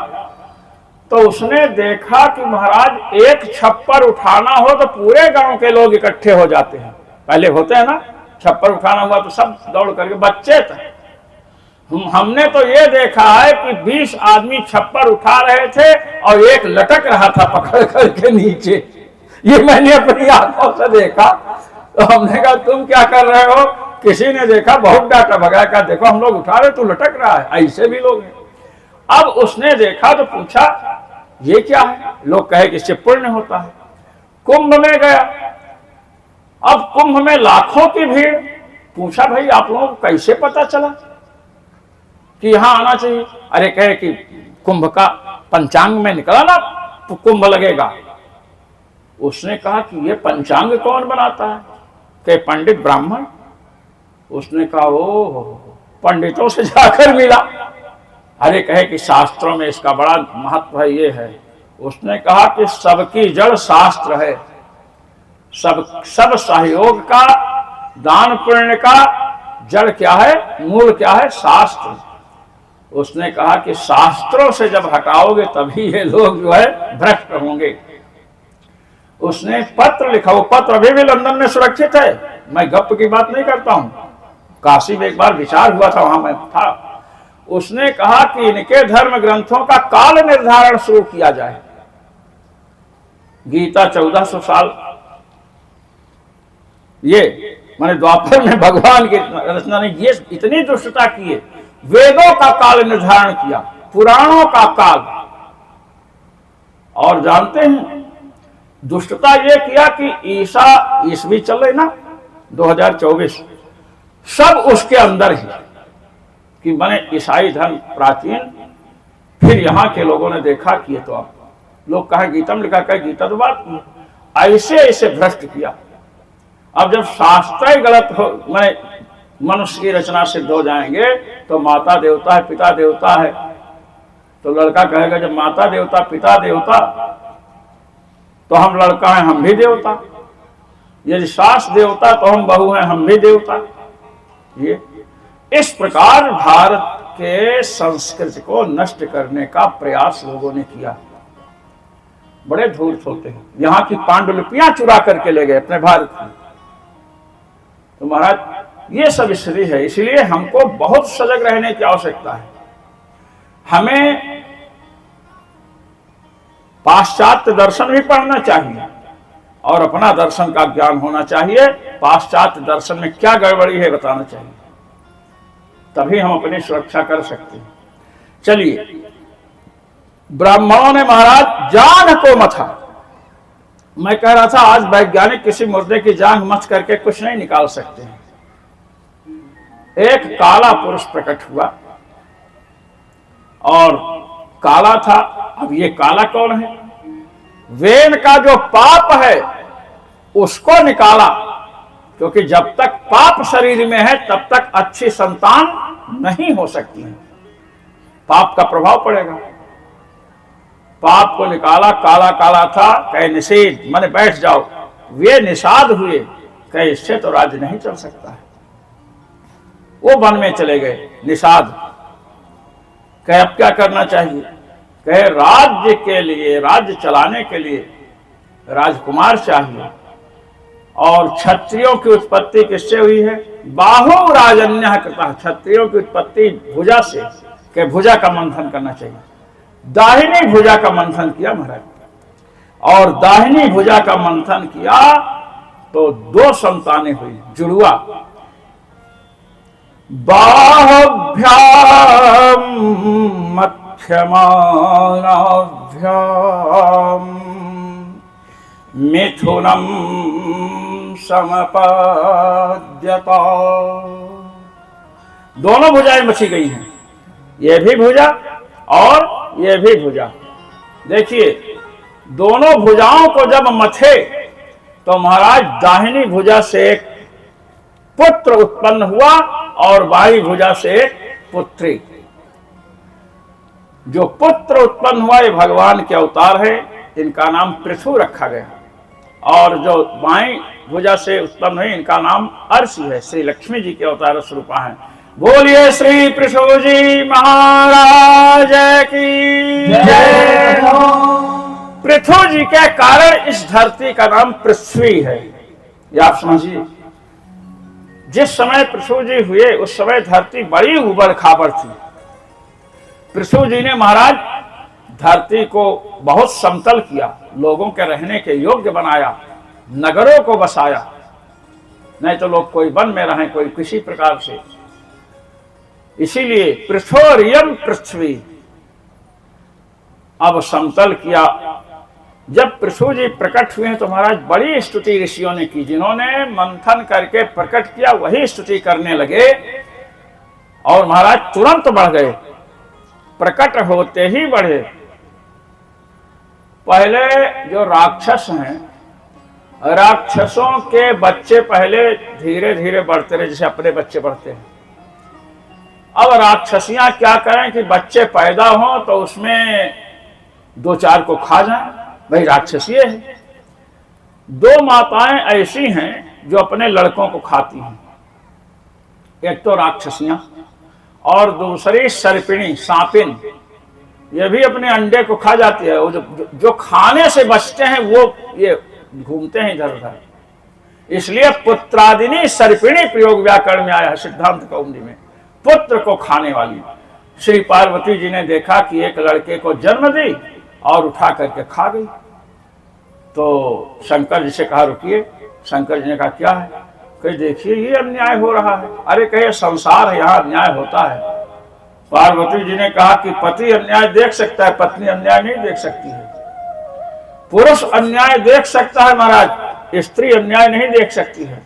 तो उसने देखा कि महाराज एक छप्पर उठाना हो तो पूरे गांव के लोग इकट्ठे हो जाते हैं। पहले होते हैं ना, छप्पर उठाना हुआ तो सब दौड़ करके, बच्चे थे। हमने तो ये देखा है कि 20 आदमी छप्पर उठा रहे थे और एक लटक रहा था पकड़ करके नीचे। ये मैंने अपनी आंखों से देखा। तो हमने कहा तुम क्या कर रहे हो? किसी ने देखा, बहुत डांटा, भगाया, कहा देखो हम लोग उठा रहे, तू लटक रहा है, ऐसे भी लोग हैं। अब उसने देखा तो पूछा ये क्या है? लोग कहे कि इससे पुण्य होता है। कुंभ में गया, अब कुंभ में लाखों की भीड़। पूछा भाई आप लोगों को कैसे पता चला कि यहां आना चाहिए? अरे कहे कि कुंभ का पंचांग में निकला ना तो कुंभ लगेगा। उसने कहा कि ये पंचांग कौन बनाता है? के पंडित ब्राह्मण। उसने कहा ओ पंडितों से जाकर मिला। अरे कहे कि शास्त्रों में इसका बड़ा महत्व है, ये है। उसने कहा कि सबकी जड़ शास्त्र है, सब सहयोग का, दान पुण्य का जड़ क्या है, मूल क्या है? शास्त्र। उसने कहा कि शास्त्रों से जब हटाओगे तभी ये लोग जो है भ्रष्ट होंगे। उसने पत्र लिखा, वो पत्र अभी भी लंदन में सुरक्षित है। मैं गप की बात नहीं करता हूं, काशी में एक बार विचार हुआ था, वहां मैं था। उसने कहा कि इनके धर्म ग्रंथों का काल निर्धारण शुरू किया जाए। गीता 1400 साल, ये माने द्वापर में भगवान की रचना ने ये इतनी दुष्टता की है। वेदों का काल निर्धारण किया, पुराणों का काल। और जानते हैं दुष्टता ये किया कि ईसवी चल रही ना 2024, सब उसके अंदर ही कि माने ईसाई धर्म प्राचीन, फिर यहाँ के लोगों ने देखा कि ये तो अब लोग कहे गीता में लिखा, कहे गीता तो बात की, ऐसे ऐसे भ्रष्ट किया। अब जब शास्त्र ही गलत हो, माने मनुष्य की रचना सिद्ध हो जाएंगे तो माता देवता है, पिता देवता है, तो लड़का कहेगा जब माता देवता पिता देवता तो हम लड़का हैं, हम भी देवता। यदि सास देवता तो हम बहू हैं, हम भी देवता। ये इस प्रकार भारत के संस्कृति को नष्ट करने का प्रयास लोगों ने किया। बड़े धूर्त होते हैं, यहाँ की पांडुलिपियां चुरा करके ले गए अपने भारत में। तो महाराज ये सब स्थिति है, इसलिए हमको बहुत सजग रहने की आवश्यकता है। हमें पाश्चात्य दर्शन भी पढ़ना चाहिए और अपना दर्शन का ज्ञान होना चाहिए। पाश्चात्य दर्शन में क्या गड़बड़ी है बताना चाहिए, तभी हम अपनी सुरक्षा कर सकते हैं। चलिए, ब्राह्मणों ने महाराज जांघ को मथा। मैं कह रहा था आज वैज्ञानिक किसी मुर्दे की जांघ मथ करके कुछ नहीं निकाल सकते हैं। एक काला पुरुष प्रकट हुआ और काला था। अब ये काला कौन है? वेन का जो पाप है उसको निकाला, क्योंकि जब तक पाप शरीर में है तब तक अच्छी संतान नहीं हो सकती है, पाप का प्रभाव पड़ेगा। पाप को निकाला, काला काला था, कहे निषेध माने बैठ जाओ। वे निषाद हुए, कहे इससे तो राज्य नहीं चल सकता है। वो वन में चले गए निषाद। कहे अब क्या करना चाहिए? कहे राज्य के लिए, राज्य चलाने के लिए राजकुमार चाहिए। और क्षत्रियों की उत्पत्ति किससे हुई है? बाहु राजन्य कृता। क्षत्रियों की उत्पत्ति भुजा से, के भुजा का मंथन करना चाहिए। दाहिनी भुजा का मंथन किया महाराज, और दाहिनी भुजा का मंथन किया तो 2 संतानें हुई, जुड़वा। बाहुभ्याम मध्यमानाभ्याम मिथुनम समपाद्यता। दोनों भुजाएं मची गई हैं, ये भी भुजा और ये भी भुजा। देखिए, दोनों भुजाओं को जब मथे तो महाराज दाहिनी भुजा से एक पुत्र उत्पन्न हुआ और बाई भुजा से एक पुत्री। जो पुत्र उत्पन्न हुआ ये भगवान के अवतार है, इनका नाम पृथु रखा गया। और जो बाई भुजा से उत्पन्न हुई इनका नाम अर्षि है, श्री लक्ष्मी जी के अवतार स्वरूपा है। बोलिए श्री पृथु जी महाराज की जय। पृथु जी के कारण इस धरती का नाम पृथ्वी है, ये आप समझिए। जिस समय पृथु जी हुए उस समय धरती बड़ी उबड़ खाबड़ थी। पृथु जी ने महाराज धरती को बहुत समतल किया, लोगों के रहने के योग्य बनाया, नगरों को बसाया। नहीं तो लोग कोई वन में रहें, कोई किसी प्रकार से। इसीलिए पृथोरियम पृथ्वी अब समतल किया। जब पृथु जी प्रकट हुए तो महाराज बड़ी स्तुति ऋषियों ने की। जिन्होंने मंथन करके प्रकट किया वही स्तुति करने लगे और महाराज तुरंत बढ़ गए, प्रकट होते ही बढ़े। पहले जो राक्षस हैं, राक्षसों के बच्चे पहले धीरे धीरे बढ़ते रहे, जैसे अपने बच्चे बढ़ते हैं। अब राक्षसियां क्या करें कि बच्चे पैदा हों तो उसमें 2-4 को खा जाएं, भाई राक्षसी है। 2 माताएं ऐसी हैं जो अपने लड़कों को खाती हैं, एक तो राक्षसियां और दूसरी सर्पिणी सांपिन, ये भी अपने अंडे को खा जाती है। वो जो खाने से बचते हैं वो ये घूमते हैं इधर उधर। इसलिए पुत्रादिनी सर्पिणी प्रयोग व्याकरण में आया है, सिद्धांत कौमुदी में, पुत्र को खाने वाली। श्री पार्वती जी ने देखा कि एक लड़के को जन्म दी और उठा करके खा गई। तो शंकर जी से कहा रुकिए। शंकर जी ने कहा क्या है? कहे देखिए ये अन्याय हो रहा है। अरे कहे संसार है, यहाँ अन्याय होता है। पार्वती जी ने कहा कि पति अन्याय देख सकता है, पत्नी अन्याय नहीं देख सकती है। पुरुष अन्याय देख सकता है महाराज, स्त्री अन्याय नहीं देख सकती है।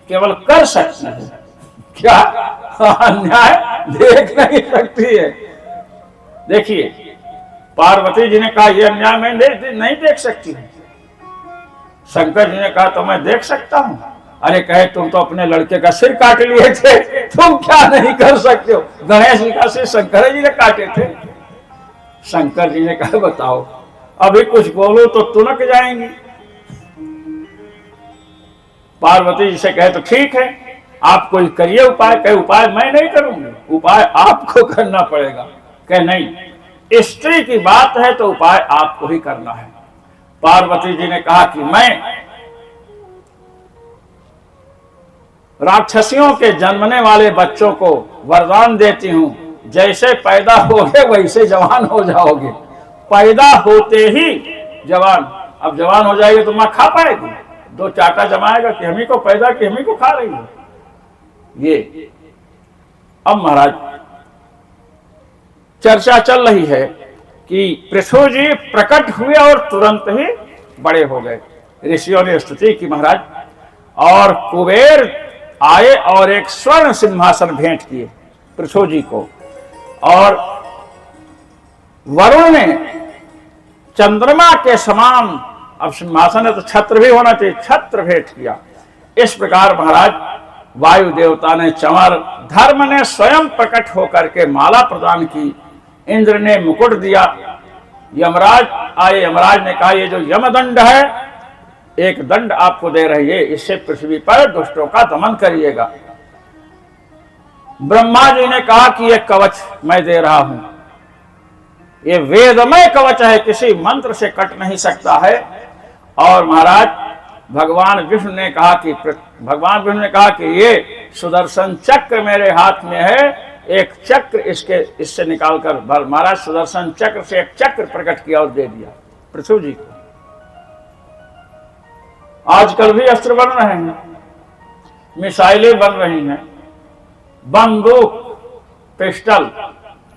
केवल कर सकती है, क्या अन्याय देख नहीं सकती है। देखिए पार्वती जी ने कहा ये अन्याय मैं नहीं देख सकती है। शंकर जी ने कहा तो मैं देख सकता हूं। अरे कहे तुम तो अपने लड़के का सिर काट लिए थे, तुम क्या नहीं कर सकते हो? गणेश जी का सिर शंकर जी ने काटे थे। शंकर जी ने कहा बताओ अभी कुछ बोलो तो तुनक जाएंगी। पार्वती जी से कहे तो ठीक है, आप कोई करिए उपाय। कहे उपाय मैं नहीं करूंगी, उपाय आपको करना पड़ेगा। कहे नहीं, स्त्री की बात है तो उपाय आपको ही करना है। पार्वती जी ने कहा कि मैं राक्षसियों के जन्मने वाले बच्चों को वरदान देती हूं, जैसे पैदा होगे वैसे जवान हो जाओगे। पैदा होते ही जवान, अब जवान हो जाएगी तो मां खा पाएगी? दो चाटा जमाएगा कि हम ही को पैदा कि हम ही को खा रही है? ये अब महाराज चर्चा चल रही है कि पृथु जी प्रकट हुए और तुरंत ही बड़े हो गए। ऋषियों ने स्तुति की महाराज, और कुबेर आए और एक स्वर्ण सिंहासन भेंट किए पृथु जी को, और वरुण ने चंद्रमा के समान, अब सिंहासन है तो छत्र भी होना चाहिए, छत्र भेंट किया। इस प्रकार महाराज वायु देवता ने चंवर, धर्म ने स्वयं प्रकट होकर के माला प्रदान की, इंद्र ने मुकुट दिया, यमराज आए, यमराज ने कहा ये जो यमदंड है एक दंड आपको दे रही है, इससे पृथ्वी पर दुष्टों का दमन करिएगा। ब्रह्मा जी ने कहा कि यह कवच मैं दे रहा हूं, ये वेदमय कवच है, किसी मंत्र से कट नहीं सकता है। और महाराज भगवान विष्णु ने कहा कि ये सुदर्शन चक्र मेरे हाथ में है, एक चक्र इससे निकालकर, महाराज सुदर्शन चक्र से एक चक्र प्रकट किया और दे दिया पृथ्वी जी को। आजकल भी अस्त्र बन रहे हैं, मिसाइलें बन रही हैं, बंदूक, पिस्टल,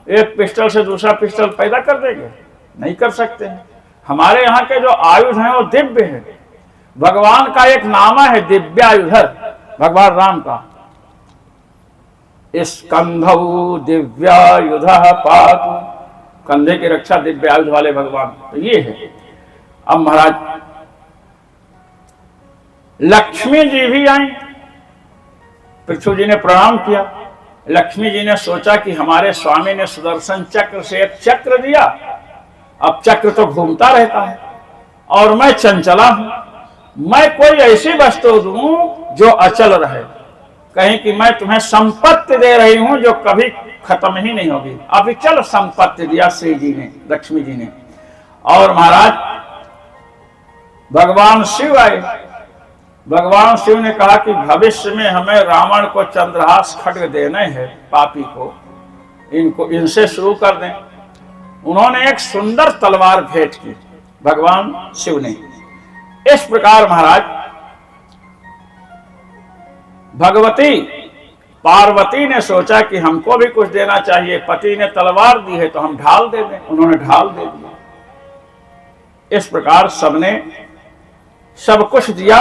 एक पिस्टल से दूसरा पिस्टल पैदा कर देंगे? नहीं कर सकते हैं। हमारे यहाँ के जो आयुध हैं वो दिव्य है, भगवान का एक नाम है दिव्यायुध, भगवान राम का, स्कंधौ दिव्यायुध पातु, कंधे की रक्षा दिव्य आयुध वाले भगवान, तो ये है। अब महाराज लक्ष्मी जी भी आई, पृथ्वी जी ने प्रणाम किया। लक्ष्मी जी ने सोचा कि हमारे स्वामी ने सुदर्शन चक्र से एक चक्र दिया, अब चक्र तो घूमता रहता है और मैं चंचला हूं, मैं कोई ऐसी वस्तु दूं जो अचल रहे, कहीं कि मैं तुम्हें संपत्ति दे रही हूं जो कभी खत्म ही नहीं होगी। अविचल संपत्ति दिया श्री जी ने, लक्ष्मी जी ने। और महाराज भगवान शिव आए, भगवान शिव ने कहा कि भविष्य में हमें रावण को चंद्रहास खड्ग देने हैं, पापी को, इनसे शुरू कर दें। उन्होंने एक सुंदर तलवार भेंट की भगवान शिव ने। इस प्रकार महाराज भगवती पार्वती ने सोचा कि हमको भी कुछ देना चाहिए, पति ने तलवार दी है तो हम ढाल दे दें, उन्होंने ढाल दे दिया। इस प्रकार सबने सब कुछ दिया।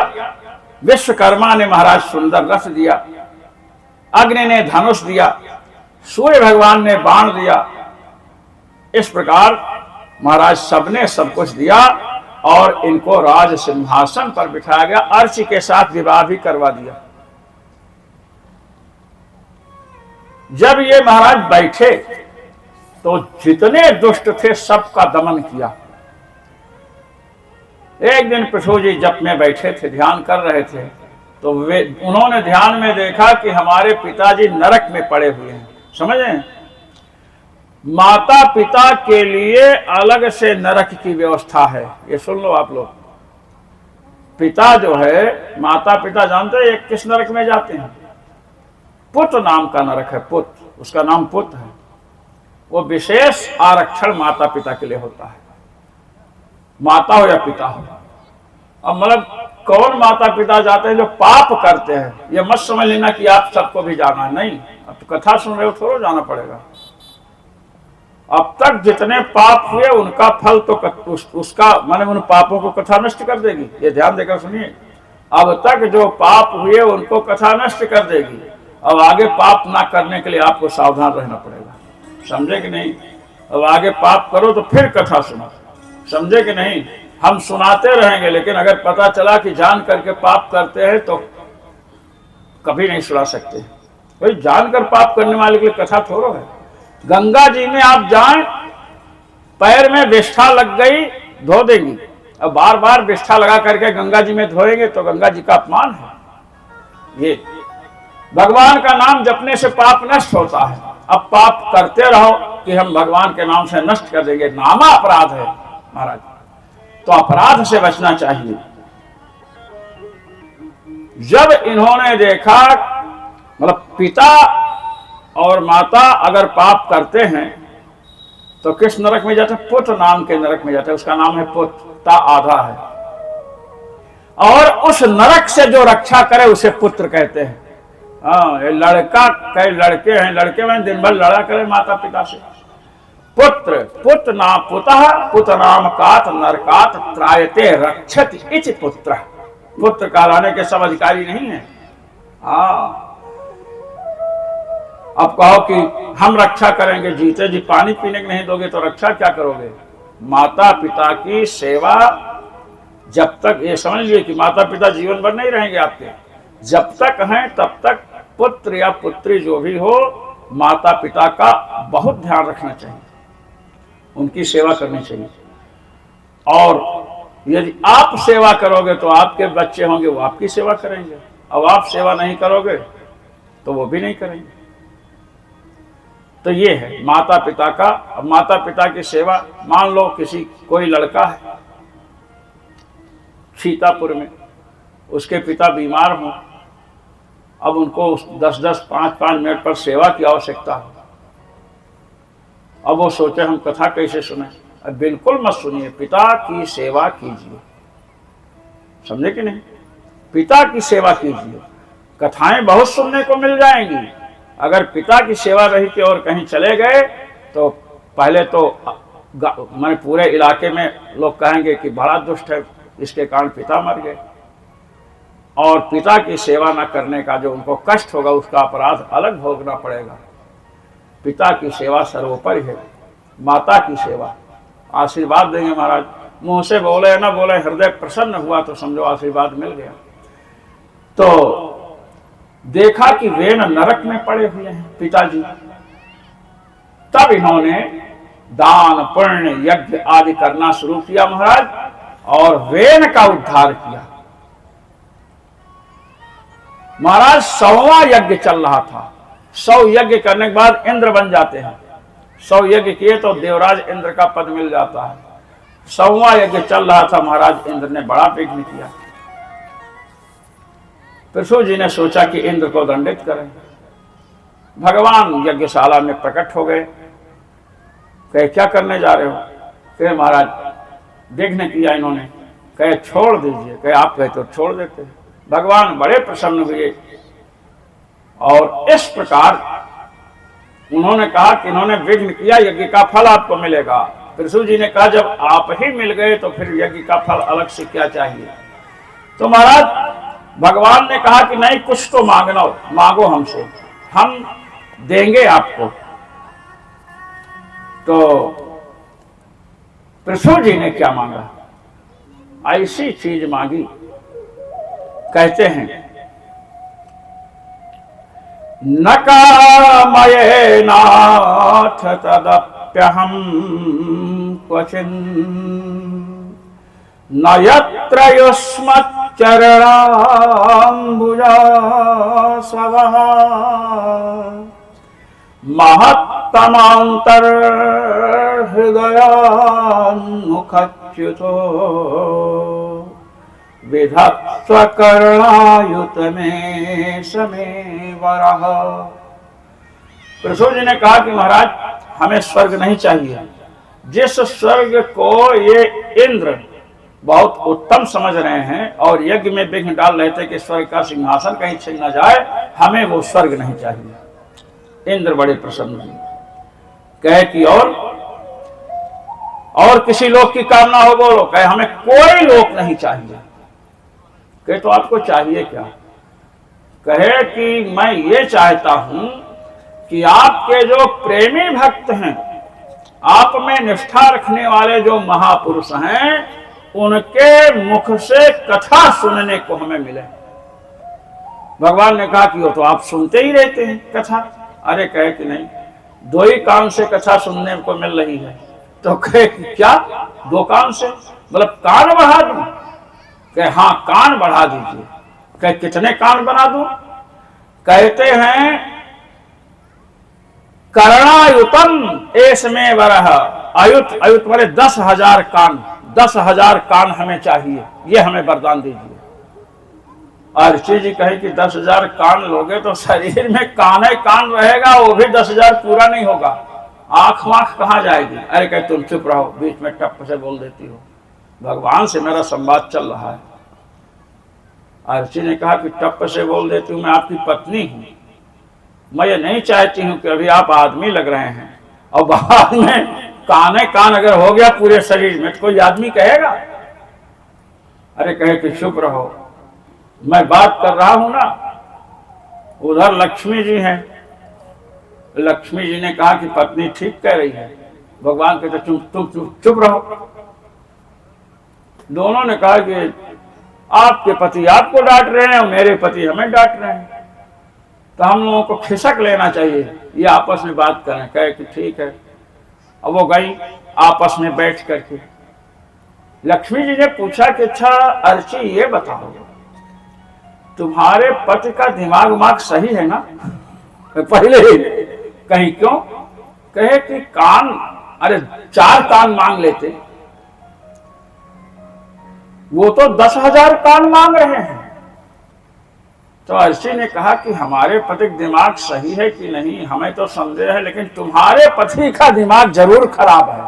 विश्वकर्मा ने महाराज सुंदर रथ दिया, अग्नि ने धनुष दिया, सूर्य भगवान ने बाण दिया। इस प्रकार महाराज सबने सब कुछ दिया और इनको राज सिंहासन पर बिठाया गया। अर्ची के साथ विवाह भी करवा दिया। जब ये महाराज बैठे तो जितने दुष्ट थे सबका दमन किया। एक दिन पृथु जी जप में बैठे थे, ध्यान कर रहे थे, तो उन्होंने ध्यान में देखा कि हमारे पिताजी नरक में पड़े हुए हैं। समझे? माता पिता के लिए अलग से नरक की व्यवस्था है, ये सुन लो आप लोग। पिता जो है, माता पिता जानते हैं किस नरक में जाते हैं? पुत्र नाम का नरक है, पुत्र, उसका नाम पुत्र है। वो विशेष आरक्षण माता पिता के लिए होता है, माता हो या पिता हो। अब मतलब कौन माता पिता जाते हैं? जो पाप करते हैं। ये मत समझ लेना कि आप सबको भी जाना है, नहीं। अब तो कथा सुन रहे हो, थोड़ा जाना पड़ेगा। अब तक जितने पाप हुए उनका फल तो उसका माने उन पापों को कथा नष्ट कर देगी। ये ध्यान देकर सुनिए, अब तक जो पाप हुए उनको कथा नष्ट कर देगी। अब आगे पाप ना करने के लिए आपको सावधान रहना पड़ेगा, समझे कि नहीं? अब आगे पाप करो तो फिर कथा सुनो, समझे कि नहीं? हम सुनाते रहेंगे, लेकिन अगर पता चला कि जान करके पाप करते हैं तो कभी नहीं सुना सकते। भाई जानकर पाप करने वाले के लिए कथा थोड़ा है। गंगा जी में आप जाएं, पैर में विष्ठा लग गई, धो देंगी। अब बार बार विष्ठा लगा करके गंगा जी में धोएंगे तो गंगा जी का अपमान है। ये भगवान का नाम जपने से पाप नष्ट होता है। अब पाप करते रहो कि हम भगवान के नाम से नष्ट कर देंगे, नामा अपराध है महाराज। तो अपराध से बचना चाहिए। जब इन्होंने देखा, मतलब पिता और माता अगर पाप करते हैं तो किस नरक में जाते? पुत्र नाम के नरक में जाते। उसका नाम है पुत्र, ता आधा है। और उस नरक से जो रक्षा करे उसे पुत्र कहते हैं। हाँ, ये लड़का, कई लड़के हैं, लड़के में दिन भर लड़ा करे माता पिता से। पुत्र, पुत्र नाम पुतः पुत्र नाम कात नरकात त्रायते रक्षति इति पुत्र। पुत्र कहलाने के सब अधिकारी नहीं है। हाँ, अब कहो कि हम रक्षा करेंगे, जीते जी पानी पीने के नहीं दोगे तो रक्षा क्या करोगे? माता पिता की सेवा जब तक, ये समझ लिए कि माता पिता जीवन भर नहीं रहेंगे आपके, जब तक हैं तब तक पुत्र या पुत्री जो भी हो, माता पिता का बहुत ध्यान रखना चाहिए, उनकी सेवा करनी चाहिए। और यदि आप सेवा करोगे तो आपके बच्चे होंगे, वो आपकी सेवा करेंगे। अब आप सेवा नहीं करोगे तो वो भी नहीं करेंगे। तो ये है माता पिता का। अब माता पिता की सेवा, मान लो किसी कोई लड़का है सीतापुर में, उसके पिता बीमार हों, अब उनको 10-10, 5-5 मिनट पर सेवा की आवश्यकता है। अब वो सोचे हम कथा कैसे सुने? अब बिल्कुल मत सुनिए, पिता की सेवा कीजिए, समझे कि नहीं? पिता की सेवा कीजिए। कथाएं बहुत सुनने को मिल जाएंगी। अगर पिता की सेवा रही थी और कहीं चले गए तो पहले तो मैंने पूरे इलाके में लोग कहेंगे कि बड़ा दुष्ट है, इसके कारण पिता मर गए। और पिता की सेवा न करने का जो उनको कष्ट होगा, उसका अपराध अलग भोगना पड़ेगा। पिता की सेवा सर्वोपरि है। माता की सेवा, आशीर्वाद देंगे महाराज, मुंह से बोले ना बोले, हृदय प्रसन्न हुआ तो समझो आशीर्वाद मिल गया। तो देखा कि वे नरक में पड़े हुए हैं पिताजी, तब इन्होंने दान पुण्य यज्ञ आदि करना शुरू किया महाराज, और वेन का उद्धार किया। महाराज 100वां यज्ञ चल रहा था। 100 यज्ञ करने के बाद इंद्र बन जाते हैं। 100 यज्ञ किए तो देवराज इंद्र का पद मिल जाता है। 100वां यज्ञ चल रहा था महाराज, इंद्र ने बड़ा विघ्न किया। पृथु जी ने सोचा कि इंद्र को दंडित करें। भगवान यज्ञशाला में प्रकट हो गए। कहे क्या करने जा रहे हो? कहे महाराज विघ्न किया इन्होंने। कहे छोड़ दीजिए। कहे आप कहे तो छोड़ देते। भगवान बड़े प्रसन्न हुए और इस प्रकार उन्होंने कहा कि इन्होंने विघ्न किया, यज्ञ का फल आपको मिलेगा। पृथु जी ने कहा जब आप ही मिल गए तो फिर यज्ञ का फल अलग से क्या चाहिए? तो महाराज भगवान ने कहा कि नहीं, कुछ तो मांगो हमसे, हम देंगे आपको। तो पृथु जी ने क्या मांगा? ऐसी चीज मांगी, कहते हैं न कामये नाथ तदप्यहं क्वचिन् न यत्र युष्मच्चरणाम्बुजासवः महत्तमान्तर्हृदयान्मुखच्युतो विधत्स्वकर्णायुत में समे वरः। पृथु जी ने कहा कि महाराज हमें स्वर्ग नहीं चाहिए। जिस स्वर्ग को ये इंद्र बहुत उत्तम समझ रहे हैं और यज्ञ में विघ्न डाल रहे थे कि स्वर्ग का सिंहासन कहीं छिन न जाए, हमें वो स्वर्ग नहीं चाहिए। इंद्र बड़े प्रसन्न हुए। कहे कि और किसी लोक की कामना हो बोलो। कहे हमें कोई लोक नहीं चाहिए। कहे तो आपको चाहिए क्या? कहे कि मैं ये चाहता हूं कि आपके जो प्रेमी भक्त हैं, आप में निष्ठा रखने वाले जो महापुरुष हैं, उनके मुख से कथा सुनने को हमें मिले। भगवान ने कहा कि वो तो आप सुनते ही रहते हैं कथा। अरे कहे कि नहीं, 2 ही कान से कथा सुनने को मिल रही है। तो कहे कि क्या 2 कान से? मतलब कान बढ़ा दूं? कहे हाँ, कान बढ़ा दीजिए। कहे कितने कान बना दूं? कहते हैं कर्णायुतम एस में वरह, आयुत आयुत वाले 10,000 कान, 10,000 कान हमें चाहिए, ये हमें वरदान दीजिए। अर्ची जी कहे कि 10,000 कान लोगे तो शरीर में कान ही कान रहेगा, वो भी 10,000 पूरा नहीं होगा, आंख वाँख कहाँ जाएगी। अरे कहे तुम चुप रहो, बीच में टप से बोल देती हो, भगवान से मेरा संवाद चल रहा है। अर्ची ने कहा कि टप से बोल देती हूँ, मैं आपकी पत्नी हूँ, मैं ये नहीं चाहती हूँ कि अभी आप आदमी लग रहे हैं और बाद में कान कान अगर हो गया पूरे शरीर में तो कोई आदमी कहेगा। अरे कहे कि चुप रहो, मैं बात कर रहा हूं ना। उधर लक्ष्मी जी हैं, लक्ष्मी जी ने कहा कि पत्नी ठीक कह रही है। भगवान कहते तुम चुप रहो। दोनों ने कहा कि आपके पति आपको डांट रहे हैं और मेरे पति हमें डांट रहे हैं, तो हम लोगों को खिसक लेना चाहिए, ये आपस में बात करें। कहे कि ठीक है। अब वो गई आपस में बैठ करके। लक्ष्मी जी ने पूछा कि अच्छा अर्ची ये बताओ, तुम्हारे पति का दिमाग वाग सही है ना? पहले ही कहीं क्यों? कहे कि कान, अरे 4 कान मांग लेते, वो तो 10,000 कान मांग रहे हैं। तो अर्ची ने कहा कि हमारे पति का दिमाग सही है कि नहीं हमें तो संदेह है, लेकिन तुम्हारे पति का दिमाग जरूर खराब है।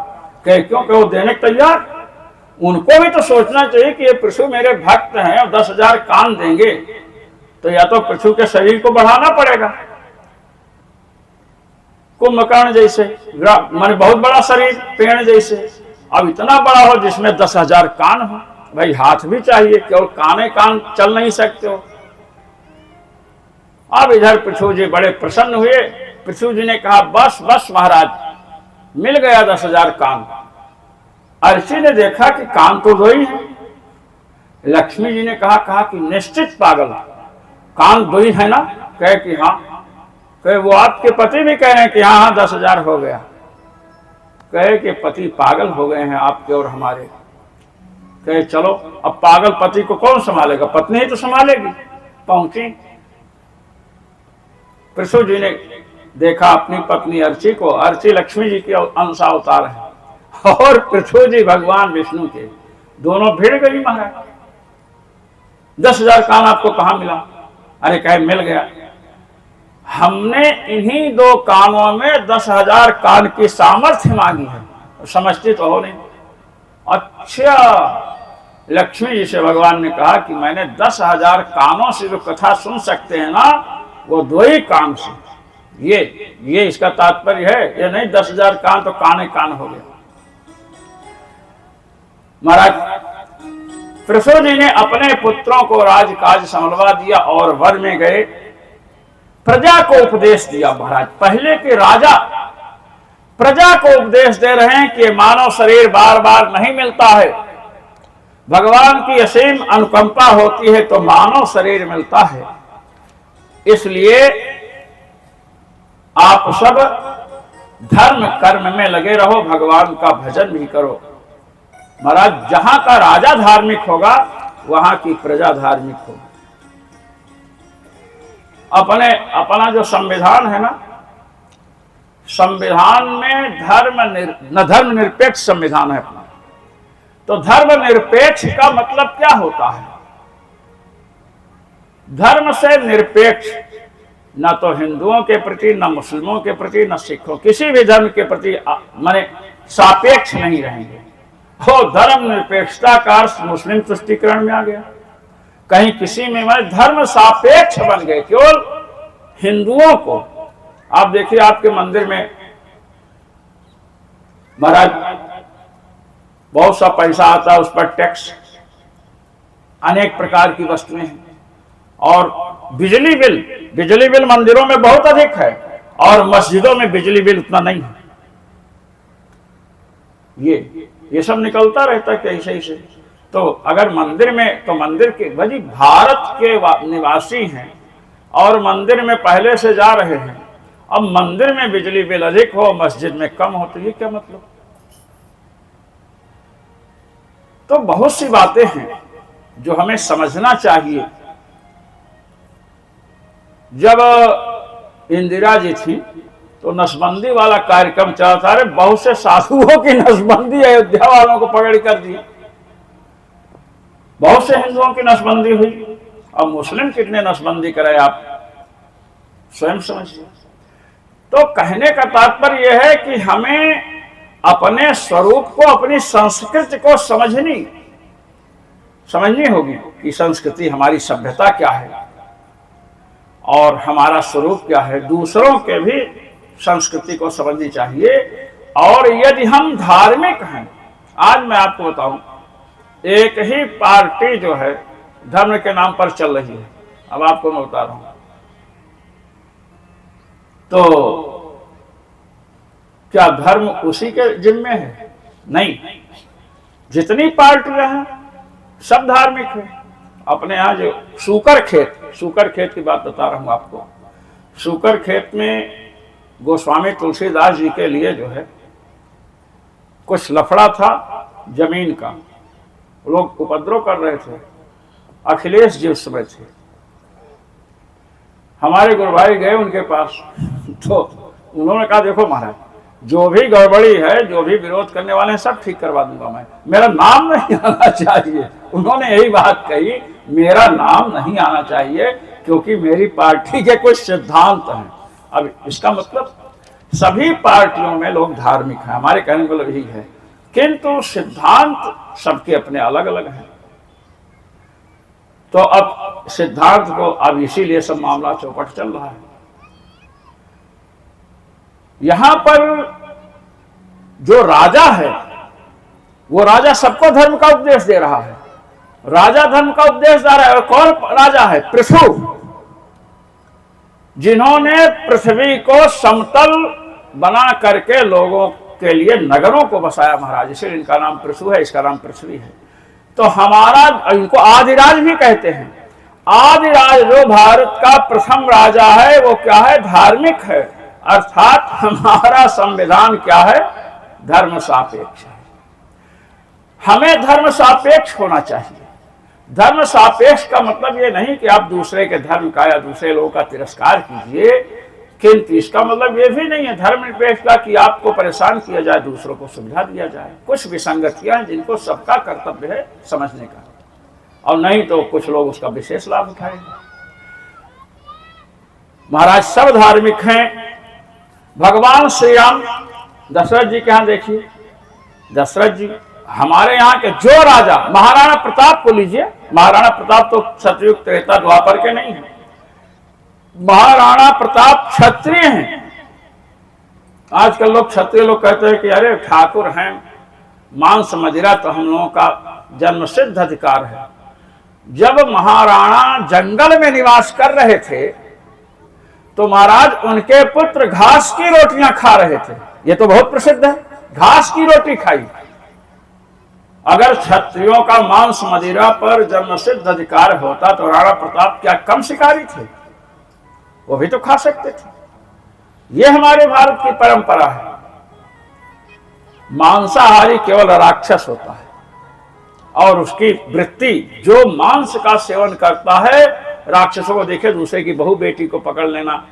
कहे क्यों? कि वो देने को तैयार, उनको भी तो सोचना चाहिए कि ये पृथु मेरे भक्त हैं और 10,000 कान देंगे तो या तो पृथु के शरीर को बढ़ाना पड़ेगा। कुंभकर्ण जैसे माने बहुत बड़ा शरीर, पेड़ जैसे, अब इतना बड़ा हो जिसमें 10,000 कान हो। भाई हाथ भी चाहिए, केवल काने कान चल नहीं सकते हो। अब इधर पृथु जी बड़े प्रसन्न हुए। पृथु जी ने कहा बस बस महाराज, मिल गया 10,000 कान। अर्ची ने देखा कि कान तो 2 ही है। लक्ष्मी जी ने कहा कि निश्चित पागल, कान 2 ही है ना? कहे कि हाँ। कहे वो आपके पति भी कह रहे हैं कि हाँ 10,000 हो गया। कहे कि पति पागल हो गए हैं आपके और हमारे। कहे चलो अब पागल पति को कौन संभालेगा, पत्नी ही तो संभालेगी। पहुंची, पृथु जी ने देखा अपनी पत्नी अर्ची को। अर्ची लक्ष्मी जी के अंश अवतार है और पृथु जी भगवान विष्णु के, दोनों भिड़ गई महाराज। 10,000 कान आपको कहां मिला? अरे कहे मिल गया, हमने इन्हीं 2 कानों में 10,000 कान की सामर्थ्य मांगी है। समझती तो हो नहीं। अच्छा, लक्ष्मी जी से भगवान ने कहा कि मैंने 10,000 कानों से जो कथा सुन सकते हैं ना, वो 2 ही कान से। ये इसका तात्पर्य है, ये नहीं 10,000 कान तो काने कान हो गया। महाराज पृथु जी ने अपने पुत्रों को राजकाज संभलवा दिया और वन में गए, प्रजा को उपदेश दिया। महाराज पहले के राजा प्रजा को उपदेश दे रहे हैं कि मानव शरीर बार बार नहीं मिलता है, भगवान की असीम अनुकंपा होती है तो मानव शरीर मिलता है। इसलिए आप सब धर्म कर्म में लगे रहो, भगवान का भजन भी करो। महाराज जहां का राजा धार्मिक होगा वहां की प्रजा धार्मिक होगी। अपना जो संविधान है ना, संविधान में धर्म निरपेक्ष संविधान है अपना। तो धर्म निरपेक्ष का मतलब क्या होता है? धर्म से निरपेक्ष, न तो हिंदुओं के प्रति, न मुस्लिमों के प्रति, न सिखों, किसी भी धर्म के प्रति माने सापेक्ष नहीं रहेंगे। हो धर्म निरपेक्षता का अर्थ मुस्लिम तुष्टीकरण में आ गया, कहीं किसी में माने धर्म सापेक्ष बन गए। केवल हिंदुओं को आप देखिए, आपके मंदिर में महाराज बहुत सा पैसा आता है, उस पर टैक्स, अनेक प्रकार की वस्तुएं हैं, और बिजली बिल मंदिरों में बहुत अधिक है और मस्जिदों में बिजली बिल उतना नहीं है। ये सब निकलता रहता है कैसे ही से। तो अगर मंदिर में, तो मंदिर के भाई भारत के निवासी हैं और मंदिर में पहले से जा रहे हैं, अब मंदिर में बिजली बिल अधिक हो, मस्जिद में कम हो, तो ये क्या मतलब? तो बहुत सी बातें हैं जो हमें समझना चाहिए। जब इंदिरा जी थी तो नसबंदी वाला कार्यक्रम चला था। अरे बहुत से साधुओं की नसबंदी अयोध्या वालों को पकड़ कर दी, बहुत से हिंदुओं की नसबंदी हुई। अब मुस्लिम कितने नसबंदी कराए आप स्वयं समझिए। तो कहने का तात्पर्य यह है कि हमें अपने स्वरूप को, अपनी संस्कृति को समझनी होगी कि संस्कृति हमारी सभ्यता क्या है और हमारा स्वरूप क्या है। दूसरों के भी संस्कृति को समझनी चाहिए। और यदि हम धार्मिक हैं, आज मैं आपको बताऊं, एक ही पार्टी जो है धर्म के नाम पर चल रही है। अब आपको मैं बता रहा हूं, तो क्या धर्म उसी के जिम्मे है? नहीं, जितनी पार्टियां हैं सब धार्मिक है। अपने यहाँ जो सूकर खेत की बात बता रहा हूं आपको। सूकर खेत में गोस्वामी तुलसीदास जी के लिए जो है कुछ लफड़ा था जमीन का, लोग उपद्रव कर रहे थे। अखिलेश जी उस समय थे, हमारे गुरु भाई गए उनके पास, तो उन्होंने कहा देखो महाराज, जो भी गड़बड़ी है, जो भी विरोध करने वाले हैं, सब ठीक करवा दूंगा मैं, मेरा नाम नहीं आना चाहिए। उन्होंने यही बात कही, मेरा नाम नहीं आना चाहिए क्योंकि मेरी पार्टी के कुछ सिद्धांत हैं। अब इसका मतलब सभी पार्टियों में लोग धार्मिक हैं, हमारे कहने का मतलब यही है, किंतु सिद्धांत सबके अपने अलग अलग हैं। तो अब सिद्धांत को, अब इसीलिए सब मामला चौपट चल रहा है। यहां पर जो राजा है वो राजा सबको धर्म का उपदेश दे रहा है। राजा धर्म का उपदेश दे रहा है। और कौन राजा है? पृथु, जिन्होंने पृथ्वी को समतल बना करके लोगों के लिए नगरों को बसाया महाराज, इसलिए इनका नाम पृथु है, इसका नाम पृथ्वी है। तो हमारा, इनको आदिराज भी कहते हैं। आदिराज जो भारत का प्रथम राजा है वो क्या है? धार्मिक है। अर्थात हमारा संविधान क्या है? धर्म सापेक्ष है। हमें धर्म सापेक्ष होना चाहिए। धर्म सापेक्ष का मतलब ये नहीं कि आप दूसरे के धर्म का या दूसरे लोगों का तिरस्कार कीजिए, किंतु इसका मतलब ये भी नहीं है धर्म निरपेक्ष का कि आपको परेशान किया जाए, दूसरों को सुविधा दिया जाए। कुछ विसंगतियां हैं जिनको सबका कर्तव्य है समझने का, और नहीं तो कुछ लोग उसका विशेष लाभ उठाएंगे। महाराज सब धार्मिक हैं। भगवान श्री राम दशरथ जी के यहाँ देखिए, दशरथ जी हमारे यहाँ के जो राजा, महाराणा प्रताप को लीजिए, महाराणा प्रताप तो सतयुग त्रेता द्वापर के नहीं है, महाराणा प्रताप क्षत्रिय हैं। आजकल लोग क्षत्रिय लोग कहते हैं कि अरे ठाकुर हैं, मांस मदिरा तो हम लोगों का जन्म सिद्ध अधिकार है। जब महाराणा जंगल में निवास कर रहे थे तो महाराज उनके पुत्र घास की रोटियां खा रहे थे। ये तो बहुत प्रसिद्ध है, घास की रोटी खाई। अगर क्षत्रियों का मांस मदिरा पर जन्म सिद्ध अधिकार होता तो राणा प्रताप क्या कम शिकारी थे? वो भी तो खा सकते थे। ये हमारे भारत की परंपरा है। मांसाहारी केवल राक्षस होता है, और उसकी वृत्ति जो मांस का सेवन करता है, राक्षसों को देखे दूसरे की बहू बेटी को पकड़ लेना,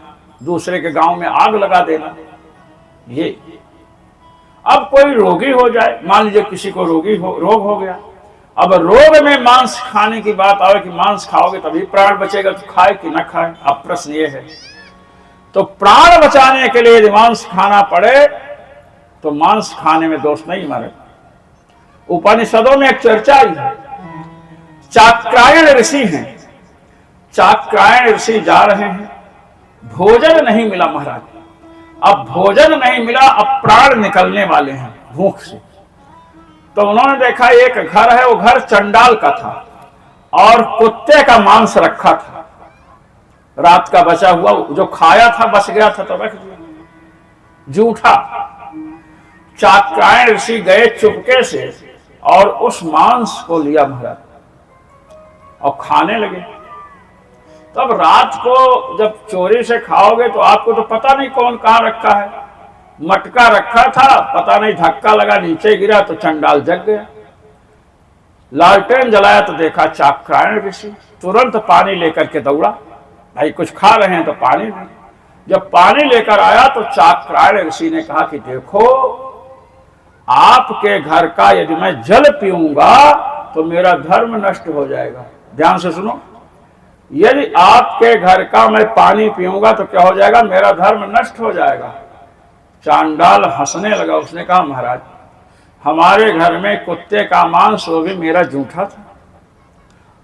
दूसरे के गांव में आग लगा देना। ये अब कोई रोगी हो जाए, मान लीजिए किसी को रोग हो गया, अब रोग में मांस खाने की बात आवे कि मांस खाओगे तभी प्राण बचेगा, तो खाए कि ना खाए? अब प्रश्न ये है। तो प्राण बचाने के लिए यदि मांस खाना पड़े तो मांस खाने में दोष नहीं मरे। उपनिषदों में एक चर्चा आई है। चाक्रायण ऋषि हैं, चाक्रायण ऋषि जा रहे हैं, भोजन नहीं मिला महाराज। अब भोजन नहीं मिला, अब प्राण निकलने वाले हैं भूख से। तो उन्होंने देखा एक घर है, वो घर चंडाल का था और कुत्ते का मांस रखा था, रात का बचा हुआ, जो खाया था बच गया था तो रख दिया, जूठा। चाक्रायण ऋषि गए चुपके से और उस मांस को लिया महाराज और खाने लगे। तब रात को जब चोरी से खाओगे तो आपको तो पता नहीं कौन कहां रखा है। मटका रखा था, पता नहीं धक्का लगा, नीचे गिरा तो चंडाल जग गया। लालटेन जलाया तो देखा चाक्रायण ऋषि, तुरंत पानी लेकर के दौड़ा, भाई कुछ खा रहे हैं तो पानी दे। जब पानी लेकर आया तो चाक्रायण ऋषि ने कहा कि देखो, आपके घर का यदि मैं जल पीऊंगा तो मेरा धर्म नष्ट हो जाएगा। ध्यान से सुनो, यदि आपके घर का मैं पानी पीऊंगा तो क्या हो जाएगा? मेरा धर्म नष्ट हो जाएगा। चांडाल हंसने लगा। उसने कहा महाराज, हमारे घर में कुत्ते का मांस, वो भी मेरा जूठा था,